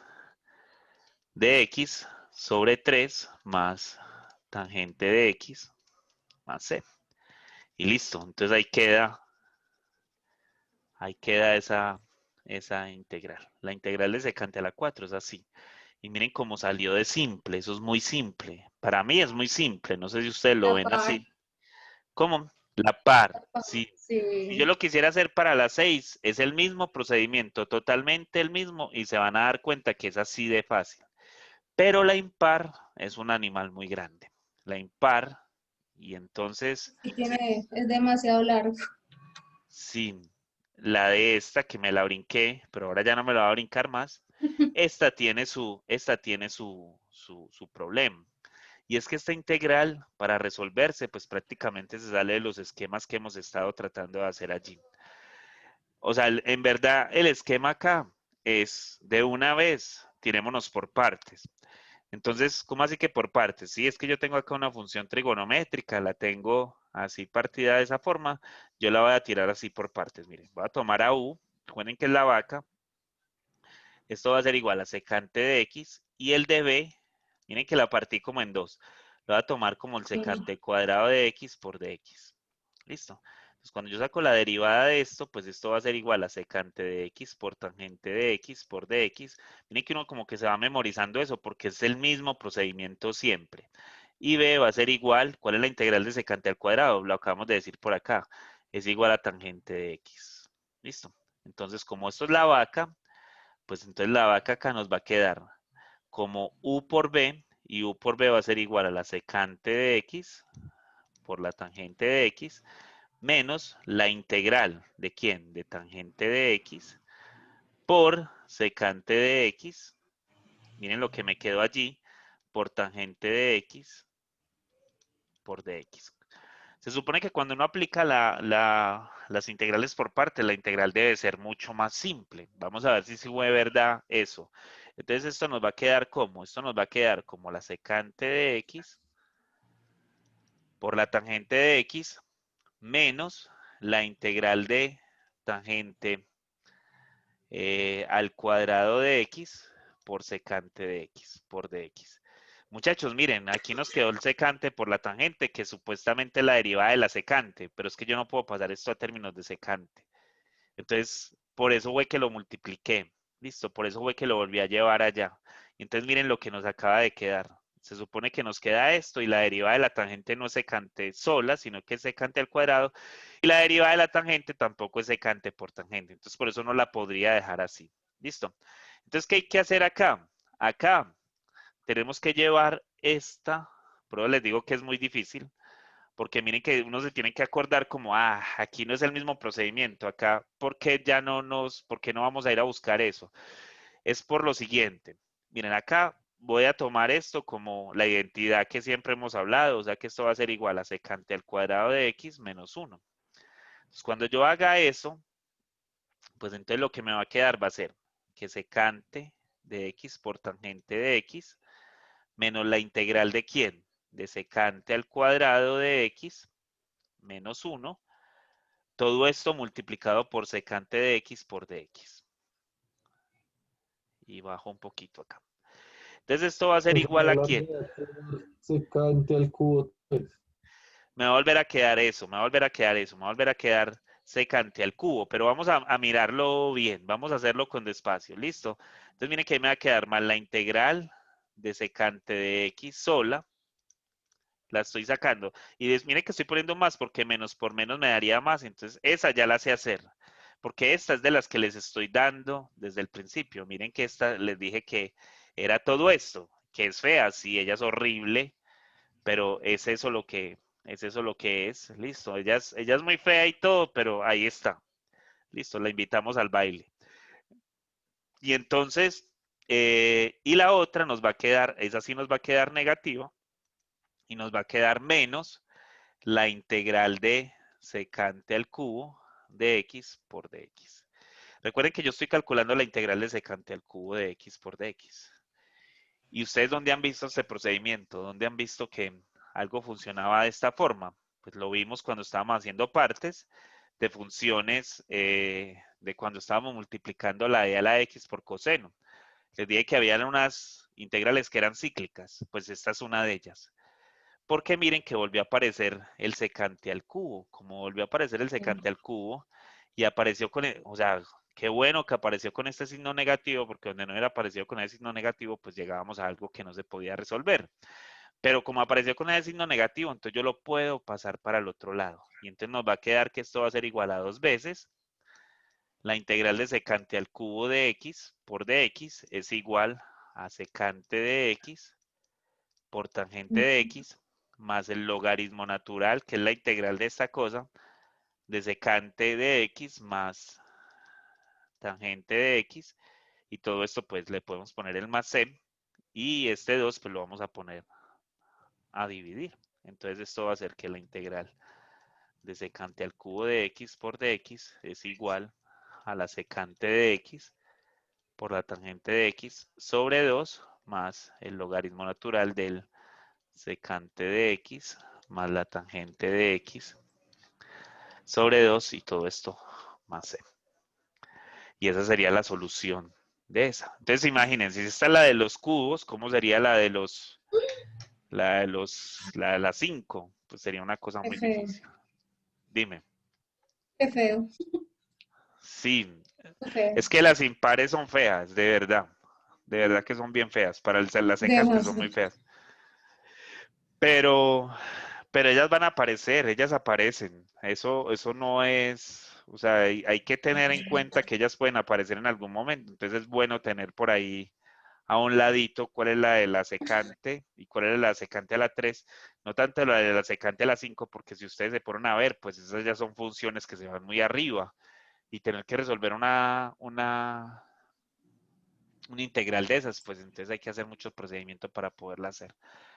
[SPEAKER 1] de x sobre 3 más tangente de x más c. Y listo, entonces ahí queda esa integral. La integral de secante a la 4 es así. Y miren cómo salió de simple, eso es muy simple. Para mí es muy simple, no sé si ustedes lo ven así. ¿Cómo? La par, sí. Si yo
[SPEAKER 9] Sí.
[SPEAKER 1] lo quisiera hacer para las 6, es el mismo procedimiento, totalmente el mismo, y se van a dar cuenta que es así de fácil. Pero la impar es un animal muy grande. La impar, y entonces,
[SPEAKER 9] Sí tiene, es demasiado largo.
[SPEAKER 1] sí, la de esta que me la brinqué, pero ahora ya no me la va a brincar más, esta tiene su problema. Y es que esta integral, para resolverse, pues prácticamente se sale de los esquemas que hemos estado tratando de hacer allí. O sea, en verdad, el esquema acá es de una vez, tirémonos por partes. Entonces, ¿cómo así que por partes? Si es que yo tengo acá una función trigonométrica, la tengo así partida de esa forma, yo la voy a tirar así por partes. Miren, voy a tomar a u, recuerden que es la vaca, esto va a ser igual a secante de x, y el de b, miren que la partí como en dos, lo voy a tomar como el secante cuadrado de x por dx. ¿Listo? Entonces, cuando yo saco la derivada de esto, pues esto va a ser igual a secante de x por tangente de x por dx. Miren que uno como que se va memorizando eso porque es el mismo procedimiento siempre. Y b va a ser igual, ¿cuál es la integral de secante al cuadrado? Lo acabamos de decir por acá. Es igual a tangente de x. ¿Listo? Entonces, como esto es la vaca, pues entonces la vaca acá nos va a quedar como u por b, y u por b va a ser igual a la secante de x por la tangente de x, menos la integral de ¿quién? De tangente de x por secante de x. Miren lo que me quedó allí, por tangente de X por dx. Se supone que cuando uno aplica las integrales por partes, la integral debe ser mucho más simple. Vamos a ver si fue verdad eso. Entonces esto nos va a quedar como, esto nos va a quedar como la secante de x por la tangente de x menos la integral de tangente al cuadrado de x por secante de x por dx. Muchachos, miren, aquí nos quedó el secante por la tangente, que supuestamente es la derivada de la secante, pero es que yo no puedo pasar esto a términos de secante. Entonces, por eso fue que lo multipliqué. Listo, por eso fue que lo volví a llevar allá. Entonces, miren lo que nos acaba de quedar. Se supone que nos queda esto y la derivada de la tangente no es secante sola, sino que es secante al cuadrado. Y la derivada de la tangente tampoco es secante por tangente. Entonces, por eso no la podría dejar así. Listo. Entonces, ¿qué hay que hacer acá? Acá tenemos que llevar esta, pero les digo que es muy difícil, porque miren que uno se tiene que acordar como, aquí no es el mismo procedimiento, acá, ¿por qué no vamos a ir a buscar eso? Es por lo siguiente, miren, acá voy a tomar esto como la identidad que siempre hemos hablado, o sea que esto va a ser igual a secante al cuadrado de x menos 1. Entonces, cuando yo haga eso, pues entonces lo que me va a quedar va a ser que secante de x por tangente de x menos la integral de ¿quién? De secante al cuadrado de x menos 1. Todo esto multiplicado por secante de x por dx. Y bajo un poquito acá. Entonces esto va a ser
[SPEAKER 7] O sea,
[SPEAKER 1] igual a
[SPEAKER 7] la
[SPEAKER 1] ¿quién?
[SPEAKER 7] unidad por secante al cubo 3.
[SPEAKER 1] Me va a volver a quedar eso, me va a volver a quedar eso, me va a volver a quedar secante al cubo, pero vamos a mirarlo bien, vamos a hacerlo con despacio, ¿listo? Entonces miren que ahí me va a quedar más la integral de secante de x sola, la estoy sacando. Y miren que estoy poniendo más porque menos por menos me daría más. Entonces, esa ya la sé hacer. Porque esta es de las que les estoy dando desde el principio. Miren que esta les dije que era todo esto, que es fea, sí, ella es horrible, pero es eso lo que es. Listo, ella es muy fea y todo, pero ahí está. Listo, la invitamos al baile. Y entonces, y la otra nos va a quedar, esa sí nos va a quedar negativa, y nos va a quedar menos la integral de secante al cubo de x por dx. Recuerden que yo estoy calculando la integral de secante al cubo de x por dx. ¿Y ustedes dónde han visto este procedimiento? ¿Dónde han visto que algo funcionaba de esta forma? Pues lo vimos cuando estábamos haciendo partes de funciones de cuando estábamos multiplicando la e a la x por coseno. Les dije que había unas integrales que eran cíclicas, pues esta es una de ellas. Porque miren que volvió a aparecer el secante al cubo. Como volvió a aparecer el secante al cubo y apareció con, o sea, qué bueno que apareció con este signo negativo, porque donde no hubiera aparecido con ese signo negativo, pues llegábamos a algo que no se podía resolver. Pero como apareció con ese signo negativo, entonces yo lo puedo pasar para el otro lado. Y entonces nos va a quedar que esto va a ser igual a 2 veces. La integral de secante al cubo de x por dx es igual a secante de x por tangente de x más el logaritmo natural, que es la integral de esta cosa, de secante de x más tangente de x, y todo esto pues le podemos poner el más c, y este 2 pues lo vamos a poner a dividir. Entonces esto va a ser que la integral de secante al cubo de x por dx es igual a la secante de x por la tangente de x sobre 2 más el logaritmo natural del secante de x más la tangente de x sobre 2 y todo esto más c. Y esa sería la solución de esa. Entonces imagínense, si esta es la de los cubos, ¿cómo sería la de las 5? Pues sería una cosa
[SPEAKER 9] Qué
[SPEAKER 1] muy
[SPEAKER 9] feo.
[SPEAKER 1] difícil. Dime.
[SPEAKER 9] Qué feo.
[SPEAKER 1] Sí,
[SPEAKER 9] Qué feo.
[SPEAKER 1] es que las impares son feas, de verdad. De verdad que son bien feas. Para las secas pues son muy
[SPEAKER 9] Demasiado.
[SPEAKER 1] feas. Pero ellas van a aparecer, ellas aparecen. Eso no es, o sea, hay que tener en cuenta que ellas pueden aparecer en algún momento. Entonces es bueno tener por ahí a un ladito cuál es la de la secante y cuál es la secante a la 3. No tanto la de la secante a la 5, porque si ustedes se ponen a ver, pues esas ya son funciones que se van muy arriba. Y tener que resolver una integral de esas, pues entonces hay que hacer muchos procedimientos para poderla hacer.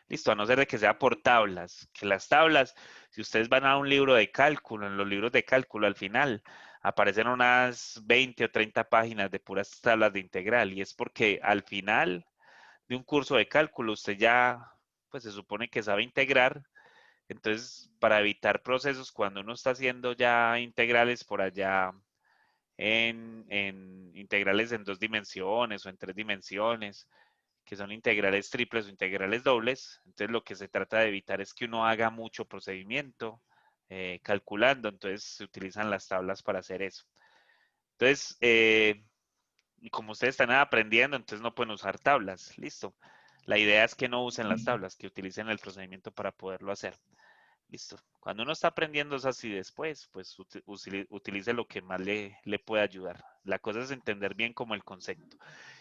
[SPEAKER 1] Listo, a no ser de que sea por tablas, que las tablas, si ustedes van a un libro de cálculo, en los libros de cálculo al final aparecen unas 20 o 30 páginas de puras tablas de integral, y es porque al final de un curso de cálculo usted ya, pues se supone que sabe integrar. Entonces, para evitar procesos cuando uno está haciendo ya integrales por allá en integrales en 2 dimensiones o en 3 dimensiones, que son integrales triples o integrales dobles, entonces lo que se trata de evitar es que uno haga mucho procedimiento calculando, entonces se utilizan las tablas para hacer eso. Entonces, y como ustedes están aprendiendo, entonces no pueden usar tablas, listo. La idea es que no usen las tablas, que utilicen el procedimiento para poderlo hacer. Listo. Cuando uno está aprendiendo es así después, pues utilice lo que más le puede ayudar. La cosa es entender bien como el concepto.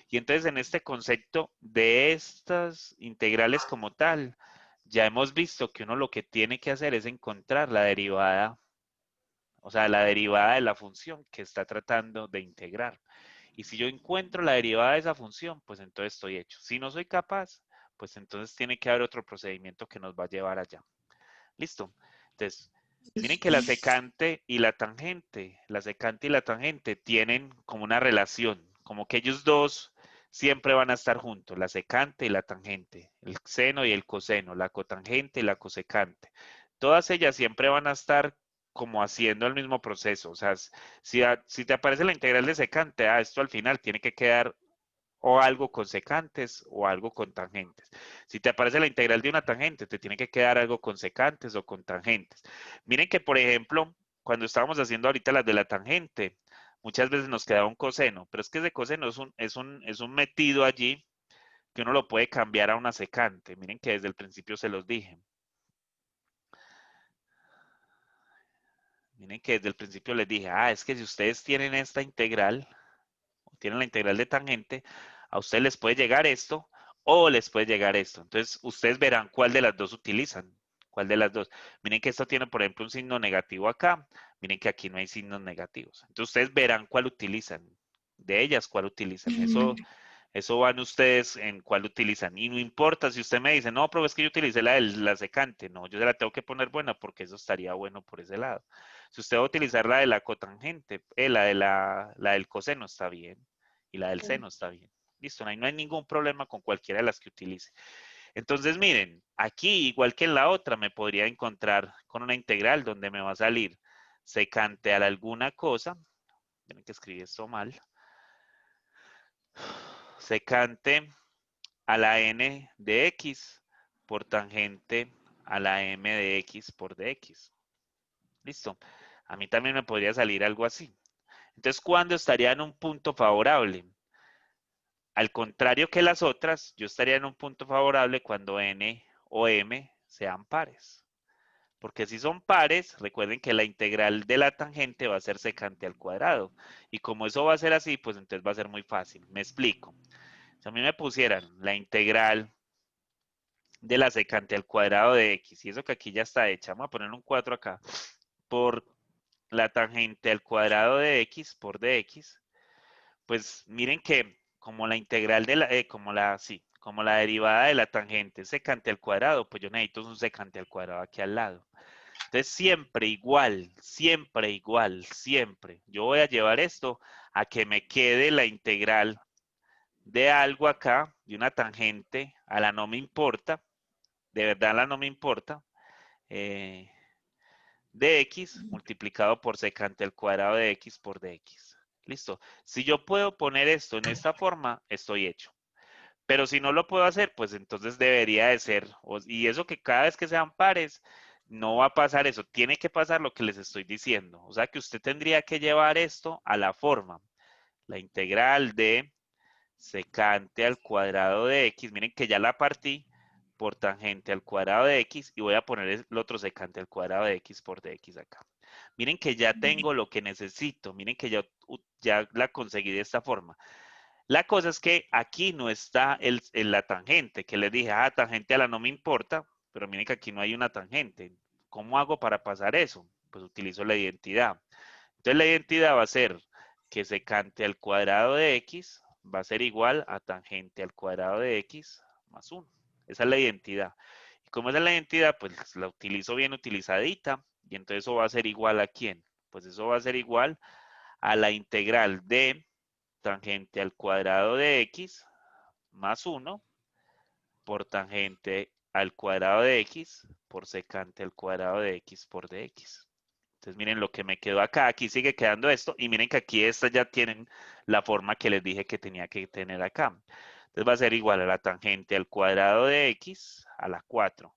[SPEAKER 1] Y entonces en este concepto de estas integrales como tal, ya hemos visto que uno lo que tiene que hacer es encontrar la derivada, o sea, la derivada de la función que está tratando de integrar. Y si yo encuentro la derivada de esa función, pues entonces estoy hecho. Si no soy capaz, pues entonces tiene que haber otro procedimiento que nos va a llevar allá. Listo. Entonces, miren que la secante y la tangente tienen como una relación, como que ellos dos siempre van a estar juntos, la secante y la tangente, el seno y el coseno, la cotangente y la cosecante. Todas ellas siempre van a estar como haciendo el mismo proceso. O sea, si te aparece la integral de secante, esto al final tiene que quedar o algo con secantes o algo con tangentes. Si te aparece la integral de una tangente, te tiene que quedar algo con secantes o con tangentes. Miren que, por ejemplo, cuando estábamos haciendo ahorita las de la tangente, muchas veces nos quedaba un coseno, pero es que ese coseno es un metido allí que uno lo puede cambiar a una secante. Miren que desde el principio se los dije. Miren que desde el principio les dije, es que si ustedes tienen esta integral, tienen la integral de tangente, a ustedes les puede llegar esto o les puede llegar esto. Entonces, ustedes verán cuál de las dos utilizan. ¿Cuál de las dos? Miren que esto tiene, por ejemplo, un signo negativo acá. Miren que aquí no hay signos negativos. Entonces, ustedes verán cuál utilizan. De ellas, cuál utilizan. Eso van ustedes en cuál utilizan. Y no importa si usted me dice, no, pero es que yo utilicé la secante. No, yo se la tengo que poner buena porque eso estaría bueno por ese lado. Si usted va a utilizar la de la cotangente, la del coseno está bien. Y la del seno está bien. Listo, no hay ningún problema con cualquiera de las que utilice. Entonces, miren, aquí, igual que en la otra, me podría encontrar con una integral donde me va a salir secante a alguna cosa. Tienen que escribir esto mal. Secante a la n de x por tangente a la m de x por dx. Listo. A mí también me podría salir algo así. Entonces, ¿cuándo estaría en un punto favorable? Al contrario que las otras, yo estaría en un punto favorable cuando n o m sean pares. Porque si son pares, recuerden que la integral de la tangente va a ser secante al cuadrado. Y como eso va a ser así, pues entonces va a ser muy fácil. Me explico. Si a mí me pusieran la integral de la secante al cuadrado de x, y eso que aquí ya está hecha, vamos a poner un 4 acá, por la tangente al cuadrado de x por dx, pues miren que como la integral de la, como la derivada de la tangente es secante al cuadrado, pues yo necesito un secante al cuadrado aquí al lado. Entonces siempre igual, siempre igual, siempre. Yo voy a llevar esto a que me quede la integral de algo acá, de una tangente, a la no me importa, de verdad la no me importa, de x multiplicado por secante al cuadrado de x por dx. Listo. Si yo puedo poner esto en esta forma, estoy hecho. Pero si no lo puedo hacer, pues entonces debería de ser. Y eso que cada vez que sean pares, no va a pasar eso. Tiene que pasar lo que les estoy diciendo. O sea que usted tendría que llevar esto a la forma. La integral de secante al cuadrado de x. Miren que ya la partí por tangente al cuadrado de x y voy a poner el otro secante al cuadrado de x por dx acá. Miren que ya tengo lo que necesito. Miren que ya la conseguí de esta forma. La cosa es que aquí no está la tangente, que les dije, tangente a la no me importa, pero miren que aquí no hay una tangente. ¿Cómo hago para pasar eso? Pues utilizo la identidad. Entonces la identidad va a ser que secante al cuadrado de x va a ser igual a tangente al cuadrado de x más 1. Esa es la identidad. Y como esa es la identidad, pues la utilizo bien utilizadita. Y entonces eso va a ser igual a ¿quién? Pues eso va a ser igual a la integral de tangente al cuadrado de x más 1 por tangente al cuadrado de x por secante al cuadrado de x por dx. Entonces miren lo que me quedó acá. Aquí sigue quedando esto. Y miren que aquí estas ya tienen la forma que les dije que tenía que tener acá. Entonces va a ser igual a la tangente al cuadrado de x a la 4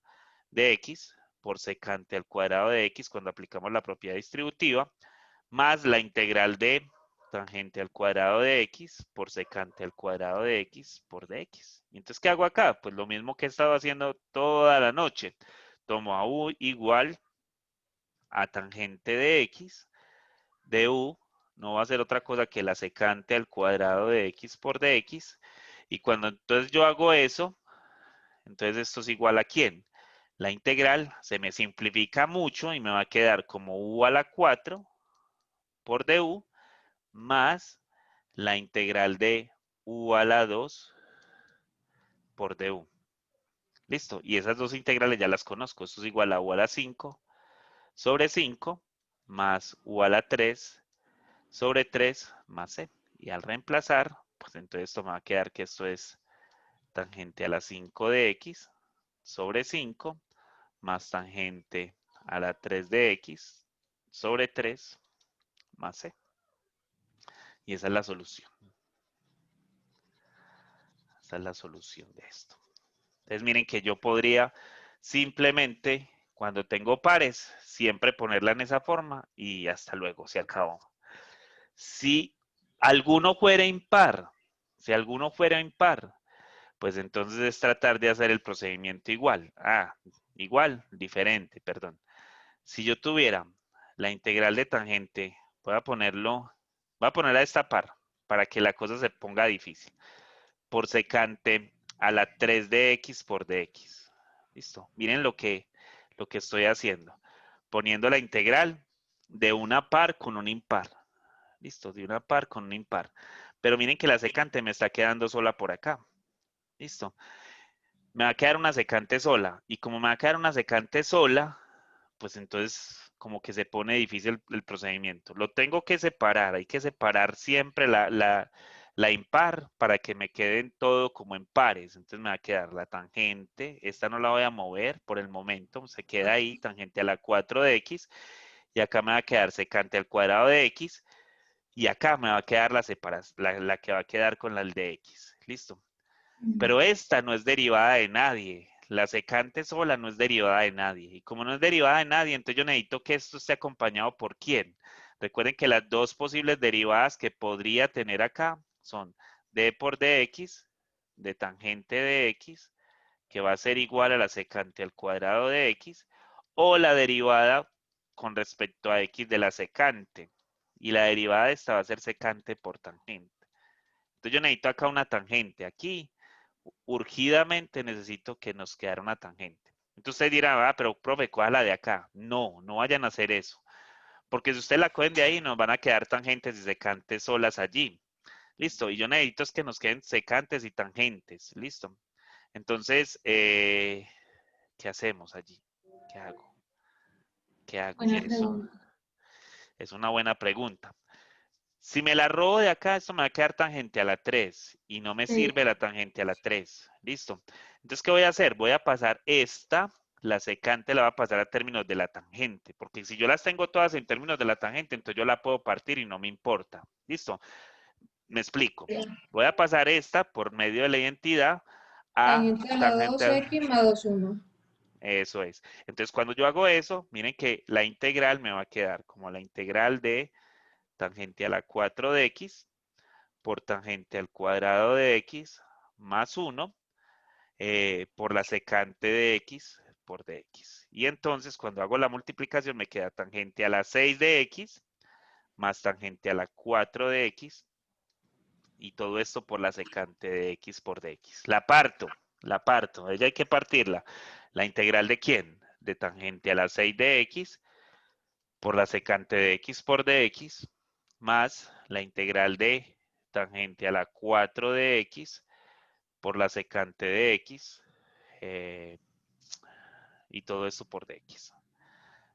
[SPEAKER 1] de x por secante al cuadrado de x cuando aplicamos la propiedad distributiva, más la integral de tangente al cuadrado de x por secante al cuadrado de x por dx. ¿Y entonces qué hago acá? Pues lo mismo que he estado haciendo toda la noche. Tomo a u igual a tangente de x, de u no va a ser otra cosa que la secante al cuadrado de x por dx. Y cuando entonces yo hago eso, entonces esto es igual a ¿quién? La integral se me simplifica mucho y me va a quedar como u a la 4 por du más la integral de u a la 2 por du. Listo. Y esas dos integrales ya las conozco. Esto es igual a u a la 5 sobre 5 más u a la 3 sobre 3 más c. Y al reemplazar, pues entonces esto me va a quedar que esto es tangente a la 5 de x sobre 5 más tangente a la 3 de x sobre 3 más c. Y esa es la solución. Esa es la solución de esto. Entonces miren que yo podría simplemente, cuando tengo pares, siempre ponerla en esa forma y hasta luego, se acabó. Si alguno fuera impar, pues entonces es tratar de hacer el procedimiento igual. Diferente, perdón. Si yo tuviera la integral de tangente, voy a poner a esta par para que la cosa se ponga difícil. Por secante a la 3 de x por dx. Listo. Miren lo que estoy haciendo. Poniendo la integral de una par con un impar. Listo, de una par con un impar. Pero miren que la secante me está quedando sola por acá. Listo. Me va a quedar una secante sola. Y como me va a quedar una secante sola, pues entonces como que se pone difícil el procedimiento. Lo tengo que separar. Hay que separar siempre la impar para que me queden todo como en pares. Entonces me va a quedar la tangente. Esta no la voy a mover por el momento. Se queda ahí, tangente a la 4 de x. Y acá me va a quedar secante al cuadrado de x. Y acá me va a quedar la que va a quedar con la de x. Listo. Pero esta no es derivada de nadie. La secante sola no es derivada de nadie. Y como no es derivada de nadie, entonces yo necesito que esto esté acompañado por ¿quién? Recuerden que las dos posibles derivadas que podría tener acá son d por dx, de tangente de x, que va a ser igual a la secante al cuadrado de x, o la derivada con respecto a x de la secante. Y la derivada de esta va a ser secante por tangente. Entonces yo necesito acá una tangente. Aquí, urgidamente necesito que nos quedara una tangente. Entonces usted dirá, pero profe, ¿cuál es la de acá? No, no vayan a hacer eso. Porque si ustedes la cogen de ahí, nos van a quedar tangentes y secantes solas allí. Listo. Y yo necesito es que nos queden secantes y tangentes. Listo. Entonces, ¿qué hacemos allí? ¿Qué hago? ¿Qué hago?
[SPEAKER 9] Buena pregunta.
[SPEAKER 1] Es una buena pregunta. Si me la robo de acá, esto me va a quedar tangente a la 3 y no me
[SPEAKER 9] Sí.
[SPEAKER 1] sirve la tangente a la 3. Listo. Entonces, ¿qué voy a hacer? Voy a pasar esta, la secante la voy a pasar a términos de la tangente, porque si yo las tengo todas en términos de la tangente, entonces yo la puedo partir y no me importa. Listo. Me explico. Voy a pasar esta por medio de la identidad a
[SPEAKER 9] Tangente a la
[SPEAKER 1] tangente
[SPEAKER 9] 2x más 2,1.
[SPEAKER 1] Eso es. Entonces, cuando yo hago eso, miren que la integral me va a quedar como la integral de tangente a la 4 de x por tangente al cuadrado de x más 1 por la secante de x por dx. Y entonces, cuando hago la multiplicación, me queda tangente a la 6 de x más tangente a la 4 de x y todo esto por la secante de x por dx. La parto. Ella hay que partirla. ¿La integral de quién? De tangente a la 6 de x por la secante de x por dx más la integral de tangente a la 4 de x por la secante de x y todo esto por dx.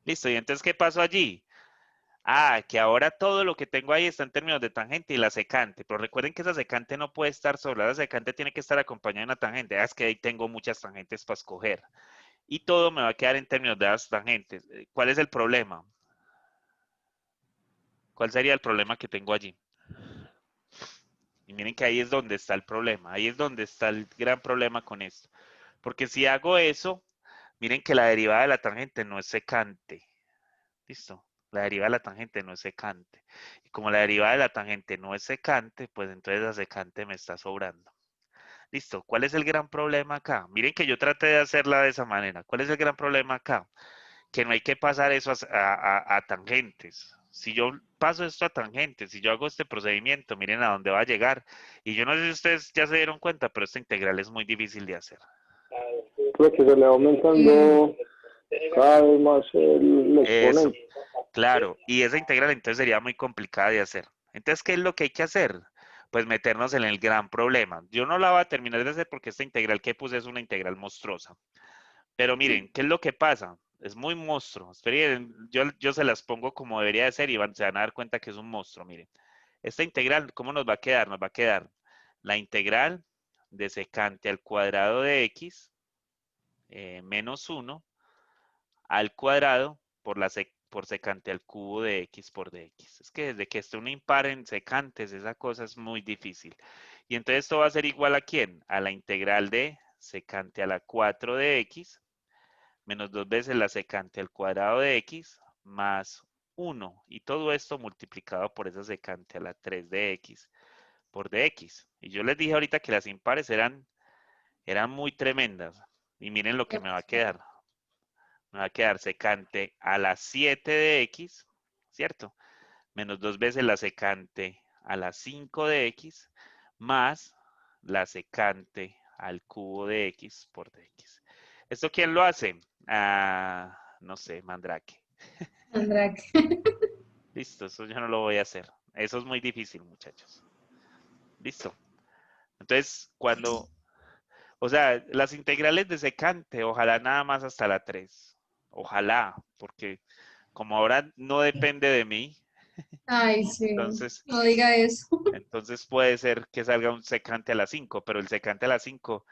[SPEAKER 1] Listo, y entonces, ¿qué pasó allí? Ah, que ahora todo lo que tengo ahí está en términos de tangente y la secante, pero recuerden que esa secante no puede estar sola, la secante tiene que estar acompañada de una tangente. Es que ahí tengo muchas tangentes para escoger. Y todo me va a quedar en términos de las tangentes. ¿Cuál es el problema? ¿Cuál sería el problema que tengo allí? Y miren que ahí es donde está el problema. Ahí es donde está el gran problema con esto. Porque si hago eso, miren que la derivada de la tangente no es secante. ¿Listo? La derivada de la tangente no es secante. Y como la derivada de la tangente no es secante, pues entonces la secante me está sobrando. ¿Listo? ¿Cuál es el gran problema acá? Miren que yo traté de hacerla de esa manera. ¿Cuál es el gran problema acá? Que no hay que pasar eso a tangentes. Si yo paso esto a tangentes, si yo hago este procedimiento, miren a dónde va a llegar. Y yo no sé si ustedes ya se dieron cuenta, pero esta integral es muy difícil de hacer.
[SPEAKER 2] Porque se le va aumentando cada vez más el
[SPEAKER 1] Eso,
[SPEAKER 2] exponente.
[SPEAKER 1] claro. Y esa integral entonces sería muy complicada de hacer. Entonces, ¿qué es lo que hay que hacer? Pues meternos en el gran problema. Yo no la voy a terminar de hacer porque esta integral que puse es una integral monstruosa. Pero miren, ¿qué es lo que pasa? Es muy monstruo. Esperen, yo se las pongo como debería de ser y se van a dar cuenta que es un monstruo. Miren, esta integral, ¿cómo nos va a quedar? Nos va a quedar la integral de secante al cuadrado de x menos 1 al cuadrado por secante al cubo de x por dx. Es que desde que esté un impar en secantes, esa cosa es muy difícil. Y entonces esto va a ser igual a ¿quién? A la integral de secante a la 4 de x menos 2 veces la secante al cuadrado de x más 1. Y todo esto multiplicado por esa secante a la 3 de x por dx. Y yo les dije ahorita que las impares eran muy tremendas. Y miren lo que me va a quedar. Me va a quedar secante a la 7 de x, ¿cierto? Menos 2 veces la secante a la 5 de x más la secante al cubo de x por dx. ¿Esto quién lo hace? Ah, no sé, Mandrake.
[SPEAKER 9] Mandrake.
[SPEAKER 1] Listo, eso yo no lo voy a hacer. Eso es muy difícil, muchachos. Listo. Entonces, o sea, las integrales de secante, ojalá nada más hasta la 3. Ojalá, porque como ahora no depende de mí,
[SPEAKER 9] Ay, sí.
[SPEAKER 1] entonces
[SPEAKER 9] No diga eso.
[SPEAKER 1] Entonces puede ser que salga un secante a las 5, pero el secante a las 5,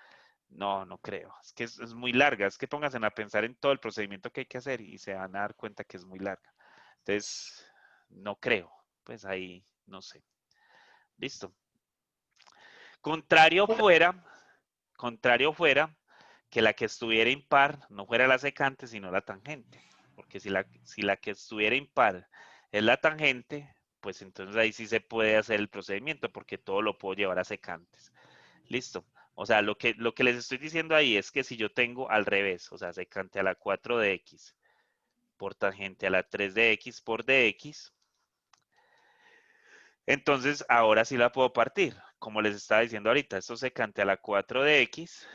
[SPEAKER 1] no creo. Es que es muy larga. Es que pónganse a pensar en todo el procedimiento que hay que hacer y se van a dar cuenta que es muy larga. Entonces, no creo. Pues ahí, no sé. Listo. Contrario fuera que la que estuviera impar no fuera la secante, sino la tangente. Porque si la que estuviera impar es la tangente, pues entonces ahí sí se puede hacer el procedimiento, porque todo lo puedo llevar a secantes. Listo. O sea, lo que les estoy diciendo ahí es que si yo tengo al revés, o sea, secante a la 4 de x por tangente a la 3 de x por dx, entonces ahora sí la puedo partir. Como les estaba diciendo ahorita, esto secante a la 4 de x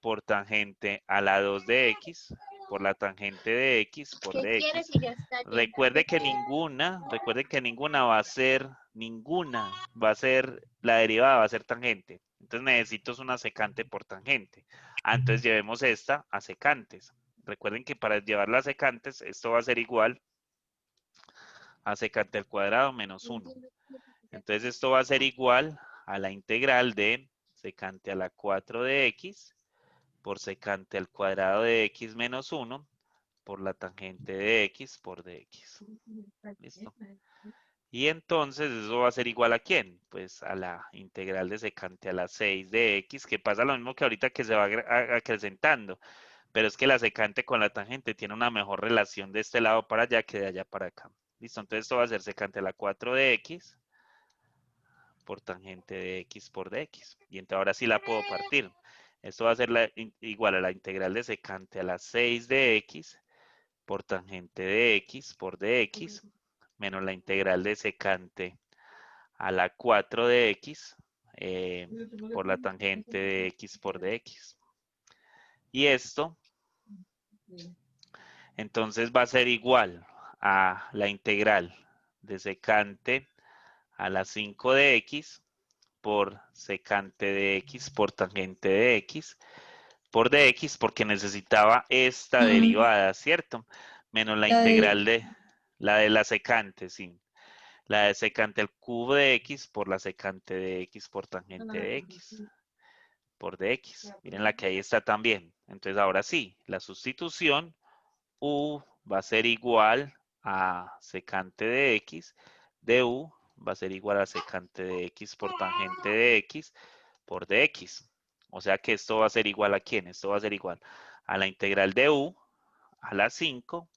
[SPEAKER 1] por tangente a la 2 de x por la tangente de x por dx. Recuerden que ninguna va a ser, la derivada va a ser tangente. Entonces necesito una secante por tangente. Entonces llevemos esta a secantes. Recuerden que para llevarla a secantes, esto va a ser igual a secante al cuadrado menos 1. Entonces esto va a ser igual a la integral de secante a la 4 de x por secante al cuadrado de x menos 1 por la tangente de x por dx. ¿Listo? Y entonces eso va a ser igual a ¿quién? Pues a la integral de secante a la 6 de x, que pasa lo mismo que ahorita que se va acrecentando. Pero es que la secante con la tangente tiene una mejor relación de este lado para allá que de allá para acá. ¿Listo? Entonces esto va a ser secante a la 4 de x por tangente de x por dx. Y entonces ahora sí la puedo partir. Esto va a ser igual a la integral de secante a la 6 de x por tangente de x por dx menos la integral de secante a la 4 de x por la tangente de x por dx. Y esto, entonces va a ser igual a la integral de secante a la 5 de x por secante de x por tangente de x por dx, porque necesitaba esta derivada, ¿cierto? Menos la integral de la secante, sí. La de secante al cubo de x por la secante de x por tangente de x por dx. Miren la que ahí está también. Entonces ahora sí, la sustitución u va a ser igual a secante de x, de u va a ser igual a secante de x por tangente de x por dx. O sea que esto va a ser igual a ¿quién? Esto va a ser igual a la integral de u a la 5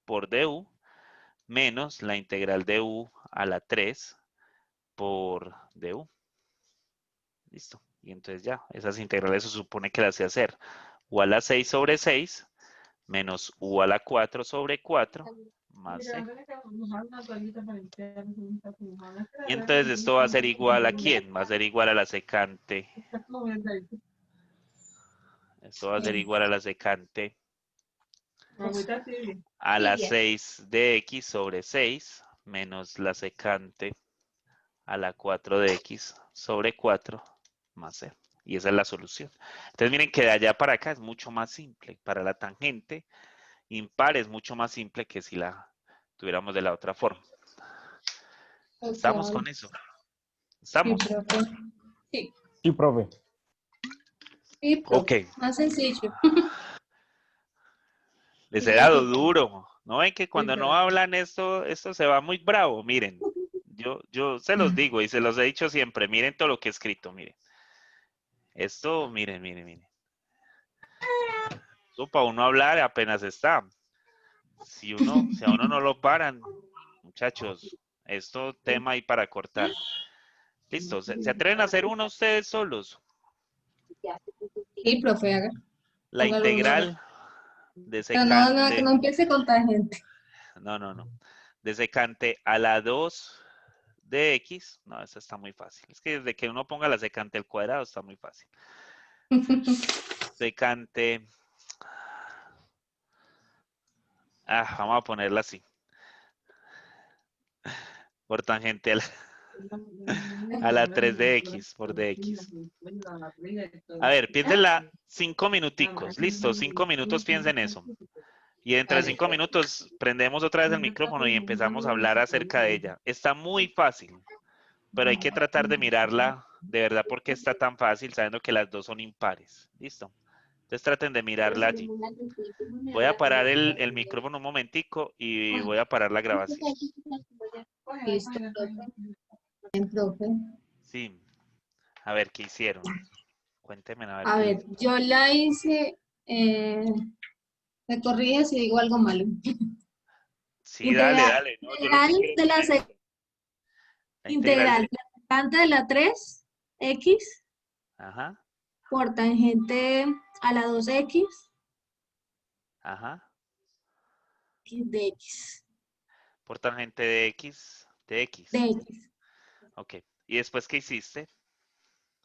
[SPEAKER 1] por du menos la integral de u a la 3 por du. Listo. Y entonces ya, esas integrales se supone que las sé hacer. U a la 6 sobre 6 menos u a la 4 sobre 4 más c. Y entonces esto va a ser igual a ¿quién? Va a ser igual a la secante. Esto va a ser igual a la secante a la 6 de x sobre 6 menos la secante a la 4 de x sobre 4 más c. Y esa es la solución. Entonces miren que de allá para acá es mucho más simple. Para la tangente impar es mucho más simple que si la tuviéramos de la otra forma. ¿Estamos con eso? ¿Estamos?
[SPEAKER 9] Sí, profe. Sí,
[SPEAKER 2] Sí, profe.
[SPEAKER 9] sí, profe.
[SPEAKER 1] Ok.
[SPEAKER 9] Más sencillo.
[SPEAKER 1] Les he dado duro. ¿No ven que cuando no hablan esto se va muy bravo? Miren, yo se los digo y se los he dicho siempre. Miren todo lo que he escrito, miren. Esto, miren. Esto para uno hablar apenas está. Si a uno no lo paran, muchachos, esto tema ahí para cortar. Listo, ¿se atreven a hacer uno ustedes solos?
[SPEAKER 9] Sí, profe, haga.
[SPEAKER 1] La
[SPEAKER 9] Póngalo uno ahora.
[SPEAKER 1] integral de
[SPEAKER 9] Pero no, que
[SPEAKER 1] secante,
[SPEAKER 9] no empiece con tangente.
[SPEAKER 1] no, de secante a la 2 de x, no, eso está muy fácil. Es que desde que uno ponga la secante al cuadrado está muy fácil. Secante, vamos a ponerla así. Por tangente a la 3 de x por dx. A ver, piénsenla 5 minuticos. Listo, 5 minutos piensen eso. Y dentro de 5 minutos prendemos otra vez el micrófono y empezamos a hablar acerca de ella. Está muy fácil, pero hay que tratar de mirarla de verdad porque está tan fácil sabiendo que las dos son impares. Listo. Entonces traten de mirarla allí. Voy a parar el micrófono un momentico y voy a parar la grabación.
[SPEAKER 9] Listo, profe. Bien, profe.
[SPEAKER 1] Sí. A ver, ¿qué hicieron? Cuéntenme a ver
[SPEAKER 9] A
[SPEAKER 1] qué
[SPEAKER 9] ver,
[SPEAKER 1] hicieron.
[SPEAKER 9] yo la hice, me corrige si digo algo malo.
[SPEAKER 1] Sí, dale. No, yo lo que
[SPEAKER 9] Integral
[SPEAKER 1] quiero
[SPEAKER 9] de la
[SPEAKER 1] es la integral
[SPEAKER 9] integral
[SPEAKER 1] de...
[SPEAKER 9] de la secante de la 3x
[SPEAKER 1] Ajá,
[SPEAKER 9] por tangente a la 2x
[SPEAKER 1] ajá.
[SPEAKER 9] de x.
[SPEAKER 1] Por tangente de x, de x.
[SPEAKER 9] De x.
[SPEAKER 1] Ok. ¿Y después qué hiciste?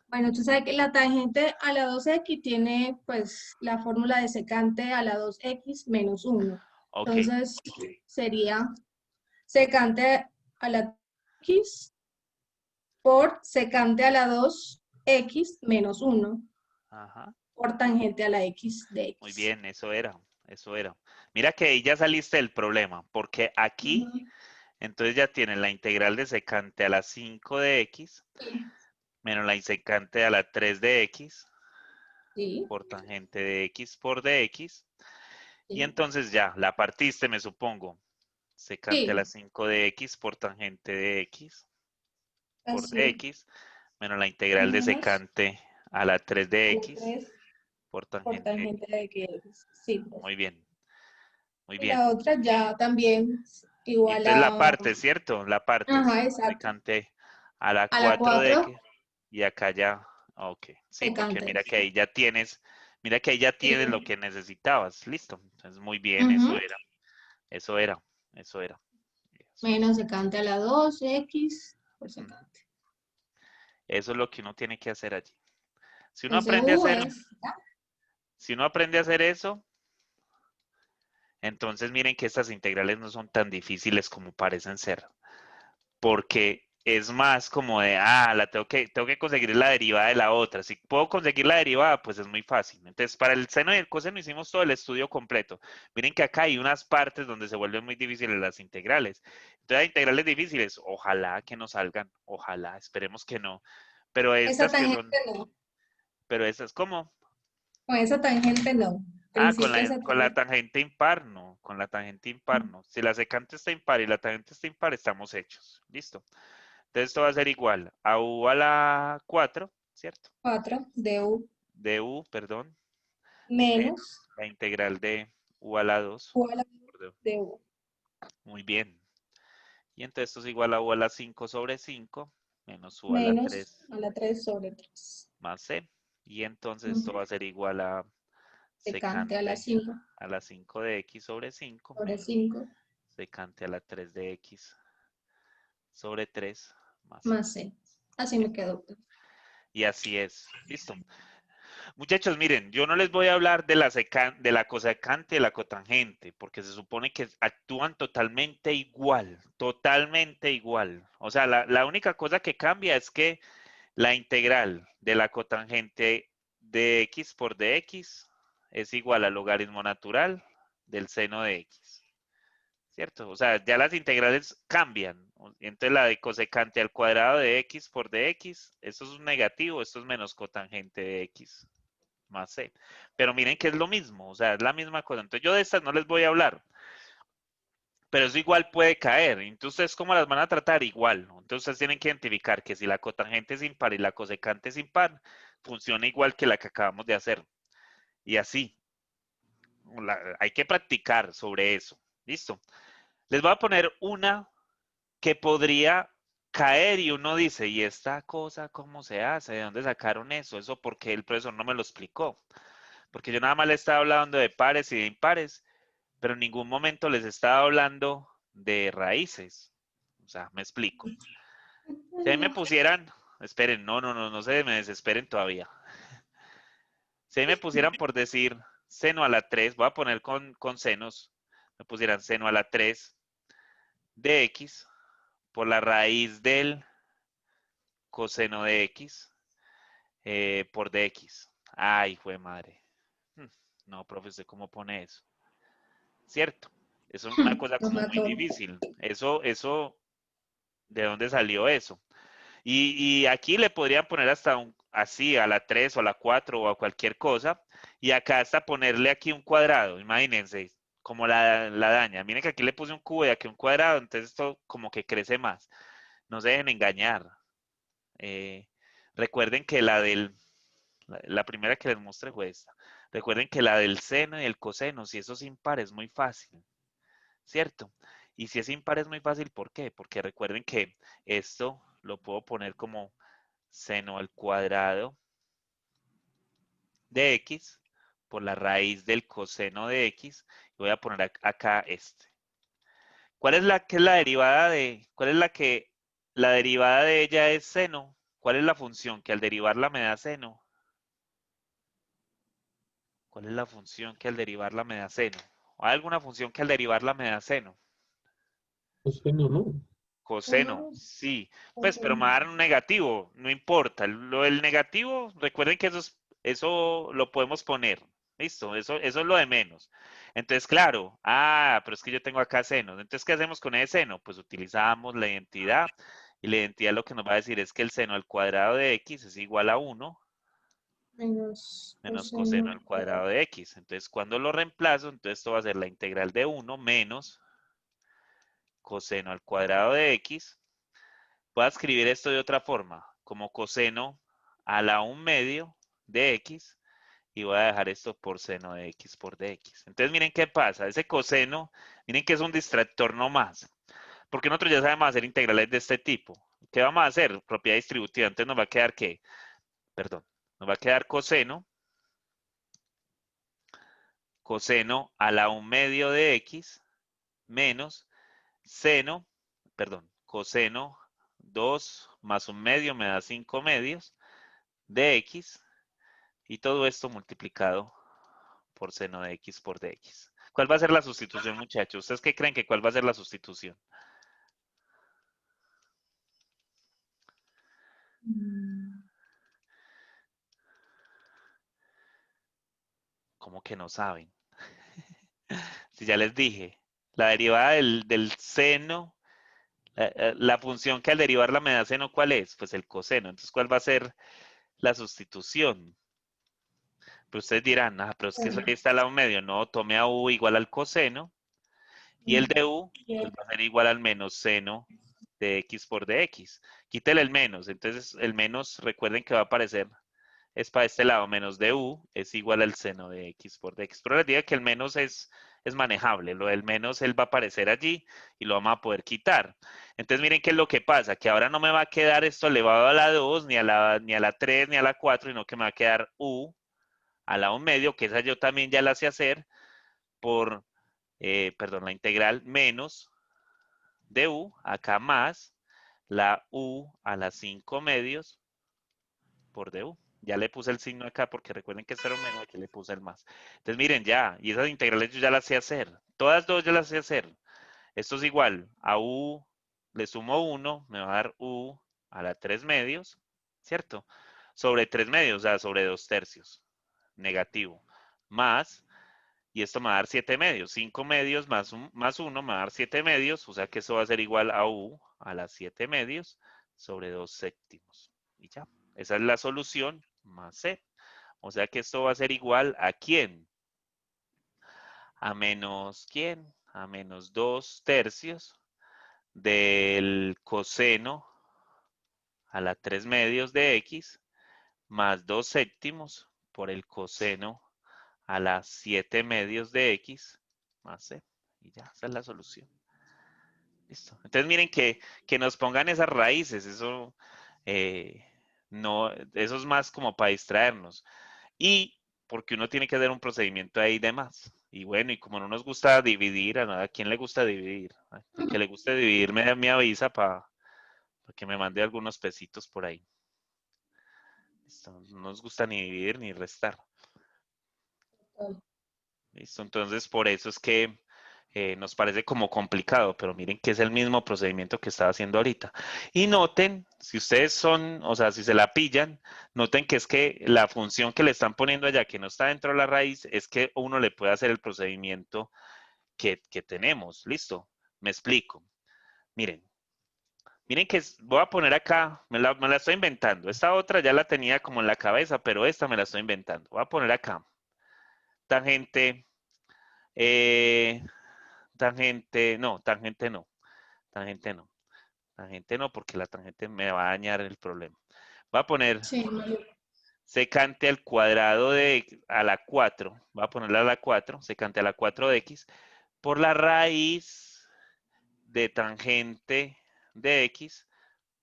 [SPEAKER 9] Bueno, tú sabes que la tangente a la 2x tiene pues la fórmula de secante a la 2x menos 1.
[SPEAKER 1] Ok.
[SPEAKER 9] Entonces sería secante a la x por secante a la 2x menos 1
[SPEAKER 1] Ajá.
[SPEAKER 9] por tangente a la x de
[SPEAKER 1] Muy
[SPEAKER 9] x.
[SPEAKER 1] bien, eso era. Mira que ahí ya saliste del problema, porque aquí, entonces ya tienes la integral de secante a la 5 de x, menos la secante a la 3 de x,
[SPEAKER 9] Sí.
[SPEAKER 1] por tangente de x por dx, y
[SPEAKER 9] Sí.
[SPEAKER 1] entonces ya, la partiste, me supongo. Secante a la
[SPEAKER 9] Sí.
[SPEAKER 1] 5 de x por tangente de x, por
[SPEAKER 9] Así.
[SPEAKER 1] dx, menos la integral de
[SPEAKER 9] Menos
[SPEAKER 1] secante a la 3 de
[SPEAKER 9] la
[SPEAKER 1] x,
[SPEAKER 9] 3
[SPEAKER 1] por
[SPEAKER 9] por
[SPEAKER 1] tangente de x.
[SPEAKER 9] tangente de x. Sí, profe.
[SPEAKER 1] Muy bien, muy
[SPEAKER 9] Y
[SPEAKER 1] bien.
[SPEAKER 9] la otra ya también
[SPEAKER 1] Y
[SPEAKER 9] igual
[SPEAKER 1] entonces la
[SPEAKER 9] a...
[SPEAKER 1] parte, ¿cierto? La parte
[SPEAKER 9] Ajá,
[SPEAKER 1] es
[SPEAKER 9] exacto.
[SPEAKER 1] secante a la
[SPEAKER 9] A la
[SPEAKER 1] 4 de
[SPEAKER 9] 4
[SPEAKER 1] x y acá ya, ok. Sí, porque
[SPEAKER 9] secante.
[SPEAKER 1] mira que ahí ya tienes,
[SPEAKER 9] Sí.
[SPEAKER 1] lo que necesitabas. Listo. Entonces, muy bien,
[SPEAKER 9] Ujú.
[SPEAKER 1] eso era. Eso es.
[SPEAKER 9] Menos secante a la 2x por
[SPEAKER 1] Ujú.
[SPEAKER 9] secante.
[SPEAKER 1] Eso es lo que uno tiene que hacer allí. Si uno
[SPEAKER 9] Entonces
[SPEAKER 1] aprende a
[SPEAKER 9] U
[SPEAKER 1] hacer,
[SPEAKER 9] es...
[SPEAKER 1] si uno aprende a hacer eso, entonces miren que estas integrales no son tan difíciles como parecen ser. Porque es más como de, tengo que conseguir la derivada de la otra. Si puedo conseguir la derivada, pues es muy fácil. Entonces, para el seno y el coseno hicimos todo el estudio completo. Miren que acá hay unas partes donde se vuelven muy difíciles las integrales. Entonces, hay integrales difíciles, ojalá que no salgan, ojalá, esperemos que no. Pero
[SPEAKER 9] Esa
[SPEAKER 1] estas que son,
[SPEAKER 9] tangente no.
[SPEAKER 1] pero esas, ¿cómo?
[SPEAKER 9] Con esa tangente no.
[SPEAKER 1] Ah, con
[SPEAKER 9] Principio esa
[SPEAKER 1] con la
[SPEAKER 9] tangente.
[SPEAKER 1] tangente impar, no. Con la tangente impar, no. Si la secante está impar y la tangente está impar, estamos hechos. Listo. Entonces esto va a ser igual a u a la 4, ¿cierto?
[SPEAKER 9] 4 de U
[SPEAKER 1] De u, perdón, menos
[SPEAKER 9] menos
[SPEAKER 1] la integral de u a la 2
[SPEAKER 9] U a la
[SPEAKER 1] por d.
[SPEAKER 9] de U
[SPEAKER 1] Muy bien. Y entonces esto es igual a u a la 5 sobre 5 menos u a la
[SPEAKER 9] menos
[SPEAKER 1] 3
[SPEAKER 9] a la 3 sobre 3.
[SPEAKER 1] más c. Y entonces esto va a ser igual a
[SPEAKER 9] Secante a la
[SPEAKER 1] secante
[SPEAKER 9] 5
[SPEAKER 1] a la 5 de x sobre 5
[SPEAKER 9] sobre
[SPEAKER 1] menos
[SPEAKER 9] 5
[SPEAKER 1] secante a la 3 de x sobre 3 más c.
[SPEAKER 9] más C. Así
[SPEAKER 1] Bien.
[SPEAKER 9] me quedó.
[SPEAKER 1] Y así es. Listo. Muchachos, miren, yo no les voy a hablar de de la cosecante y de la cotangente, porque se supone que actúan totalmente igual, totalmente igual. O sea, la única cosa que cambia es que la integral de la cotangente de x por dx es igual al logaritmo natural del seno de x, ¿cierto? O sea, ya las integrales cambian. Entonces la de cosecante al cuadrado de x por dx, eso es un negativo, esto es menos cotangente de x más C. Pero miren que es lo mismo, o sea, es la misma cosa. Entonces yo de estas no les voy a hablar, pero eso igual puede caer. Entonces, ¿ustedes cómo las van a tratar? Igual. Entonces ustedes tienen que identificar que si la cotangente es impar y la cosecante es impar, funciona igual que la que acabamos de hacer. Y así. Hay que practicar sobre eso. ¿Listo? Les voy a poner una que podría caer y uno dice, ¿y esta cosa cómo se hace? ¿De dónde sacaron eso? Eso porque el profesor no me lo explicó. Porque yo nada más le estaba hablando de pares y de impares, pero en ningún momento les estaba hablando de raíces. O sea, me explico. Si a mí me pusieran, esperen, no se me desesperen todavía. Si a mí me pusieran por decir seno a la 3, voy a poner con senos, me pusieran seno a la 3 de x por la raíz del coseno de x por dx. Ay, fue madre. No, profe, ¿usted cómo pone eso? ¿Cierto? Eso es una cosa
[SPEAKER 9] Nos
[SPEAKER 1] como muy
[SPEAKER 9] mató.
[SPEAKER 1] difícil. Eso, ¿de dónde salió eso? Y aquí le podrían poner hasta así a la 3 o a la 4 o a cualquier cosa. Y acá hasta ponerle aquí un cuadrado. Imagínense cómo la daña. Miren que aquí le puse un cubo y aquí un cuadrado. Entonces esto como que crece más. No se dejen engañar. Eh, recuerden que la primera que les mostré fue esta. Recuerden que la del seno y el coseno, si eso es impar, es muy fácil. ¿Cierto? Y si es impar es muy fácil, ¿por qué? Porque recuerden que esto lo puedo poner como seno al cuadrado de x por la raíz del coseno de x. Y voy a poner acá este. ¿Cuál es la que es la derivada cuál es la derivada de ella es seno? ¿Cuál es la función que al derivarla me da seno? ¿Cuál es la función que al derivarla me da seno? ¿Hay alguna función que al derivarla me da seno?
[SPEAKER 7] Coseno, no.
[SPEAKER 1] Coseno, sí. Pues, pero me dan un negativo, no importa. Lo del negativo, recuerden que eso lo podemos poner. Listo, eso es lo de menos. Entonces, claro, pero es que yo tengo acá senos. Entonces, ¿qué hacemos con ese seno? Pues utilizamos la identidad. Y la identidad lo que nos va a decir es que el seno al cuadrado de x es igual a 1
[SPEAKER 9] Menos
[SPEAKER 1] menos coseno
[SPEAKER 9] coseno.
[SPEAKER 1] al cuadrado de x. Entonces, cuando lo reemplazo, entonces esto va a ser la integral de 1 menos coseno al cuadrado de x. Voy a escribir esto de otra forma, como coseno a la 1/2 de x y voy a dejar esto por seno de x por dx. Entonces miren qué pasa, ese coseno, miren que es un distractor no más, porque nosotros ya sabemos hacer integrales de este tipo. ¿Qué vamos a hacer? Propiedad distributiva. Entonces nos va a quedar ¿qué? Perdón, nos va a quedar coseno a la 1/2 de x menos seno, perdón, coseno 2 más 1/2 me da 5/2 de x y todo esto multiplicado por seno de x por dx. ¿Cuál va a ser la sustitución, muchachos? ¿Ustedes qué creen que cuál va a ser la sustitución? ¿Cómo que no saben? Si ya les dije, la derivada del seno, la función que al derivarla me da seno, ¿cuál es? Pues el coseno. Entonces, ¿cuál va a ser la sustitución? Pero ustedes dirán, ah, pero es que eso ahí está al lado medio. No, tome a u igual al coseno y el de u pues, va a ser igual al menos seno de x por dx. Quítele el menos. Entonces, el menos, recuerden que va a aparecer, es para este lado, menos de u es igual al seno de x por dx. Pero les digo que el menos es manejable. Lo del menos, él va a aparecer allí y lo vamos a poder quitar. Entonces, miren qué es lo que pasa, que ahora no me va a quedar esto elevado a la 2, ni a la 3, ni a la 4, sino que me va a quedar u a la 1 medio, que esa yo también ya la sé hacer por, perdón, la integral menos de u, acá más la u a la 5 medios por du. Ya le puse el signo acá porque recuerden que es 0 menos, aquí le puse el más. Entonces miren ya, y esas integrales yo ya las sé hacer. Todas dos yo las sé hacer. Esto es igual a u, le sumo 1, me va a dar u a la 3 medios, ¿cierto? Sobre 3 medios, o sea, sobre 2 tercios, negativo, más, y esto me va a dar 7 medios, 5 medios más 1 me va a dar 7 medios, o sea que eso va a ser igual a u a las 7 medios sobre 2 séptimos. Y ya, esa es la solución más c. O sea que esto va a ser igual a ¿quién? A menos ¿quién? A menos 2 tercios del coseno a la 3 medios de x más 2 séptimos por el coseno a las 7 medios de x más c. Y ya, esa es la solución. Listo. Entonces miren que nos pongan esas raíces, eso no, eso es más como para distraernos. Y porque uno tiene que hacer un procedimiento ahí de más. Y bueno, y como no nos gusta dividir, ¿a quién le gusta dividir? El que le guste dividir me avisa para que me mande algunos pesitos por ahí. Listo. No nos gusta ni dividir ni restar. Listo, entonces por eso es que nos parece como complicado, pero miren que es el mismo procedimiento que estaba haciendo ahorita. Y noten, si ustedes son, o sea, si se la pillan, noten que es que la función que le están poniendo allá, que no está dentro de la raíz, es que uno le puede hacer el procedimiento que tenemos. Listo, me explico. Miren, miren que voy a poner acá, me la estoy inventando. Esta otra ya la tenía como en la cabeza, pero esta me la estoy inventando. Voy a poner acá. Tangente. Tangente no, tangente no, tangente no, tangente no, porque la tangente me va a dañar el problema. Voy a poner
[SPEAKER 9] Sí,
[SPEAKER 1] secante al cuadrado a la 4, voy a ponerle a la 4, secante a la 4 de x, por la raíz de tangente de x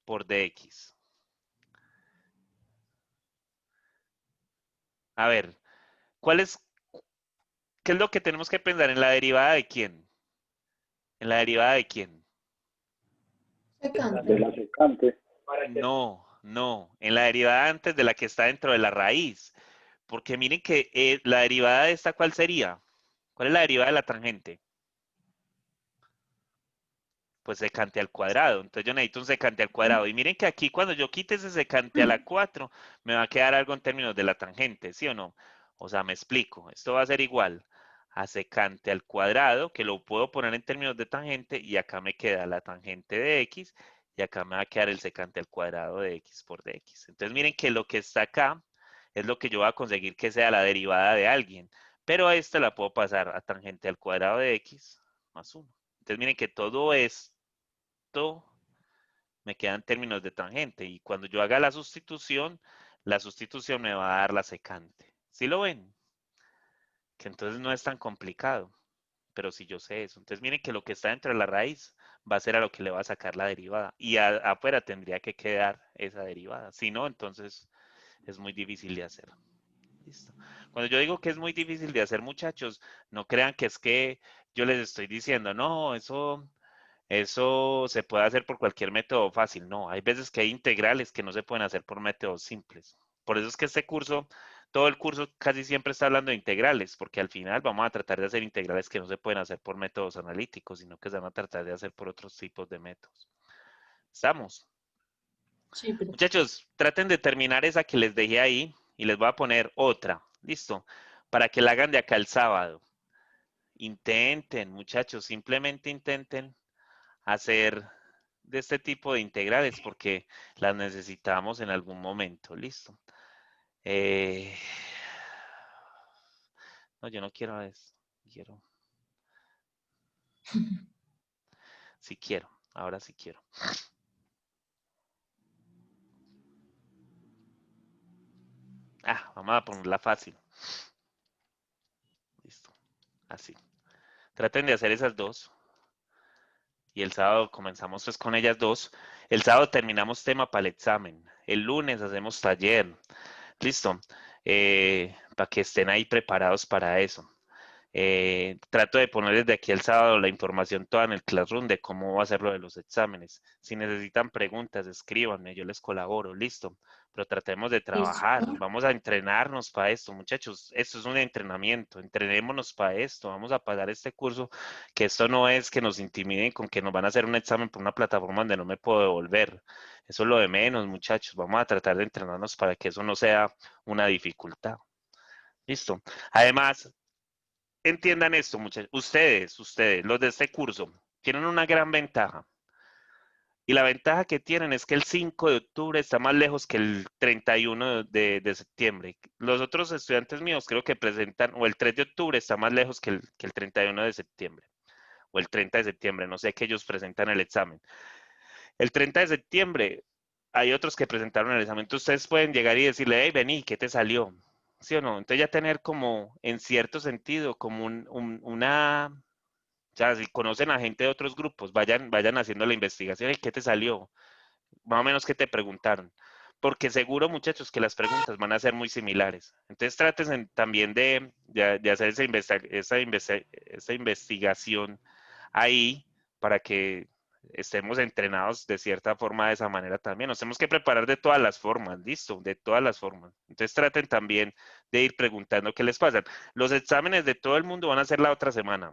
[SPEAKER 1] por dx. A ver, ¿qué es lo que tenemos que pensar en la derivada de quién? ¿En la derivada de quién?
[SPEAKER 2] De la secante.
[SPEAKER 1] No, no, en la derivada antes de la que está dentro de la raíz. Porque miren que la derivada de esta, ¿cuál sería? ¿Cuál es la derivada de la tangente? Pues secante al cuadrado. Entonces yo necesito un secante al cuadrado. Y miren que aquí cuando yo quite ese secante a la 4, me va a quedar algo en términos de la tangente, ¿sí o no? O sea, me explico. Esto va a ser igual a secante al cuadrado, que lo puedo poner en términos de tangente, y acá me queda la tangente de x, y acá me va a quedar el secante al cuadrado de x por dx. Entonces miren que lo que está acá es lo que yo voy a conseguir que sea la derivada de alguien. Pero a esta la puedo pasar a tangente al cuadrado de x más 1. Entonces miren que todo esto me queda en términos de tangente. Y cuando yo haga la sustitución me va a dar la secante. ¿Sí lo ven? Que entonces no es tan complicado. Pero si yo sé eso. Entonces miren que lo que está dentro de la raíz va a ser a lo que le va a sacar la derivada. Y afuera tendría que quedar esa derivada. Si no, entonces es muy difícil de hacer. Listo. Cuando yo digo que es muy difícil de hacer, muchachos, no crean que es que yo les estoy diciendo, no, eso se puede hacer por cualquier método fácil. No, hay veces que hay integrales que no se pueden hacer por métodos simples. Por eso es que este curso, todo el curso casi siempre está hablando de integrales, porque al final vamos a tratar de hacer integrales que no se pueden hacer por métodos analíticos, sino que se van a tratar de hacer por otros tipos de métodos. ¿Estamos?
[SPEAKER 9] Sí, pero
[SPEAKER 1] Muchachos, traten de terminar esa que les dejé ahí y les voy a poner otra. ¿Listo? Para que la hagan de acá el sábado. Intenten, muchachos, simplemente intenten hacer de este tipo de integrales porque las necesitamos en algún momento. ¿Listo? No, yo no quiero esto. Quiero. Sí quiero. Ahora sí quiero. Vamos a ponerla fácil. Listo. Así. Traten de hacer esas dos. Y el sábado comenzamos pues con ellas dos. El sábado terminamos tema para el examen. El lunes hacemos taller. Listo. Para que estén ahí preparados para eso. Trato de ponerles de aquí al sábado la información toda en el Classroom de cómo va a ser lo de los exámenes. Si necesitan preguntas, escríbanme, yo les colaboro, listo. Pero tratemos de trabajar,
[SPEAKER 9] listo.
[SPEAKER 1] vamos a entrenarnos para esto, muchachos. Esto es un entrenamiento, entrenémonos para esto, vamos a pagar este curso, que esto no es que nos intimiden con que nos van a hacer un examen por una plataforma donde no me puedo devolver. Eso es lo de menos, muchachos. Vamos a tratar de entrenarnos para que eso no sea una dificultad. Listo. Además, entiendan esto, muchachos. Ustedes, los de este curso, tienen una gran ventaja. Y la ventaja que tienen es que el 5 de octubre está más lejos que el 31 de septiembre. Los otros estudiantes míos creo que presentan, o el 3 de octubre está más lejos que el 31 de septiembre, o el 30 de septiembre, no sé que ellos presentan el examen. El 30 de septiembre hay otros que presentaron el examen. Entonces ustedes pueden llegar y decirle, hey, vení, ¿qué te salió? ¿Sí o no? Entonces ya tener como, en cierto sentido, como una, o sea, si conocen a gente de otros grupos, vayan haciendo la investigación y qué te salió, más o menos qué te preguntaron. Porque seguro, muchachos, que las preguntas van a ser muy similares. Entonces traten también de hacer esa investigación ahí para que estemos entrenados de cierta forma de esa manera también. Nos tenemos que preparar de todas las formas, listo, de todas las formas. Entonces traten también de ir preguntando qué les pasa. Los exámenes de todo el mundo van a ser la otra semana.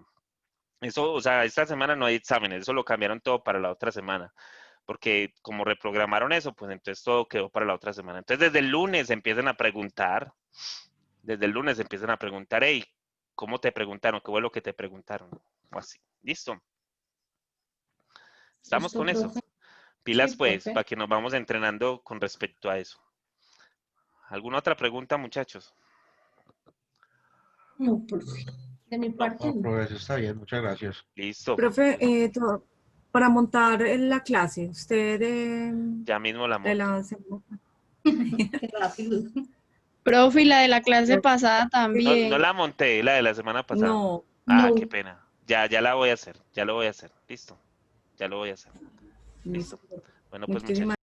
[SPEAKER 1] Eso, o sea, esta semana no hay exámenes, eso lo cambiaron todo para la otra semana, porque como reprogramaron eso, pues entonces todo quedó para la otra semana. Entonces desde el lunes empiezan a preguntar, hey, ¿cómo te preguntaron? ¿Qué fue lo que te preguntaron? O así, listo. ¿Estamos
[SPEAKER 9] Listo,
[SPEAKER 1] con eso?
[SPEAKER 9] profe. Sí,
[SPEAKER 1] Pilas pues,
[SPEAKER 9] profe.
[SPEAKER 1] para que nos vamos entrenando con respecto a eso. ¿Alguna otra pregunta, muchachos?
[SPEAKER 9] No, profe. De mi parte,
[SPEAKER 10] No,
[SPEAKER 9] no.
[SPEAKER 10] profe, está bien, muchas gracias.
[SPEAKER 1] Listo.
[SPEAKER 11] Profe, para montar la clase, usted
[SPEAKER 1] Ya mismo la
[SPEAKER 11] de
[SPEAKER 1] monto.
[SPEAKER 11] la semana.
[SPEAKER 9] Qué rápido.
[SPEAKER 12] Profe, y la de la clase pasada
[SPEAKER 1] No
[SPEAKER 12] también.
[SPEAKER 1] la monté, la de la semana pasada.
[SPEAKER 11] No,
[SPEAKER 1] Qué
[SPEAKER 9] No.
[SPEAKER 1] pena. Ya la voy a hacer, ya lo voy a hacer. Listo. Ya lo voy a hacer. Listo. Bueno, pues
[SPEAKER 11] muchísimas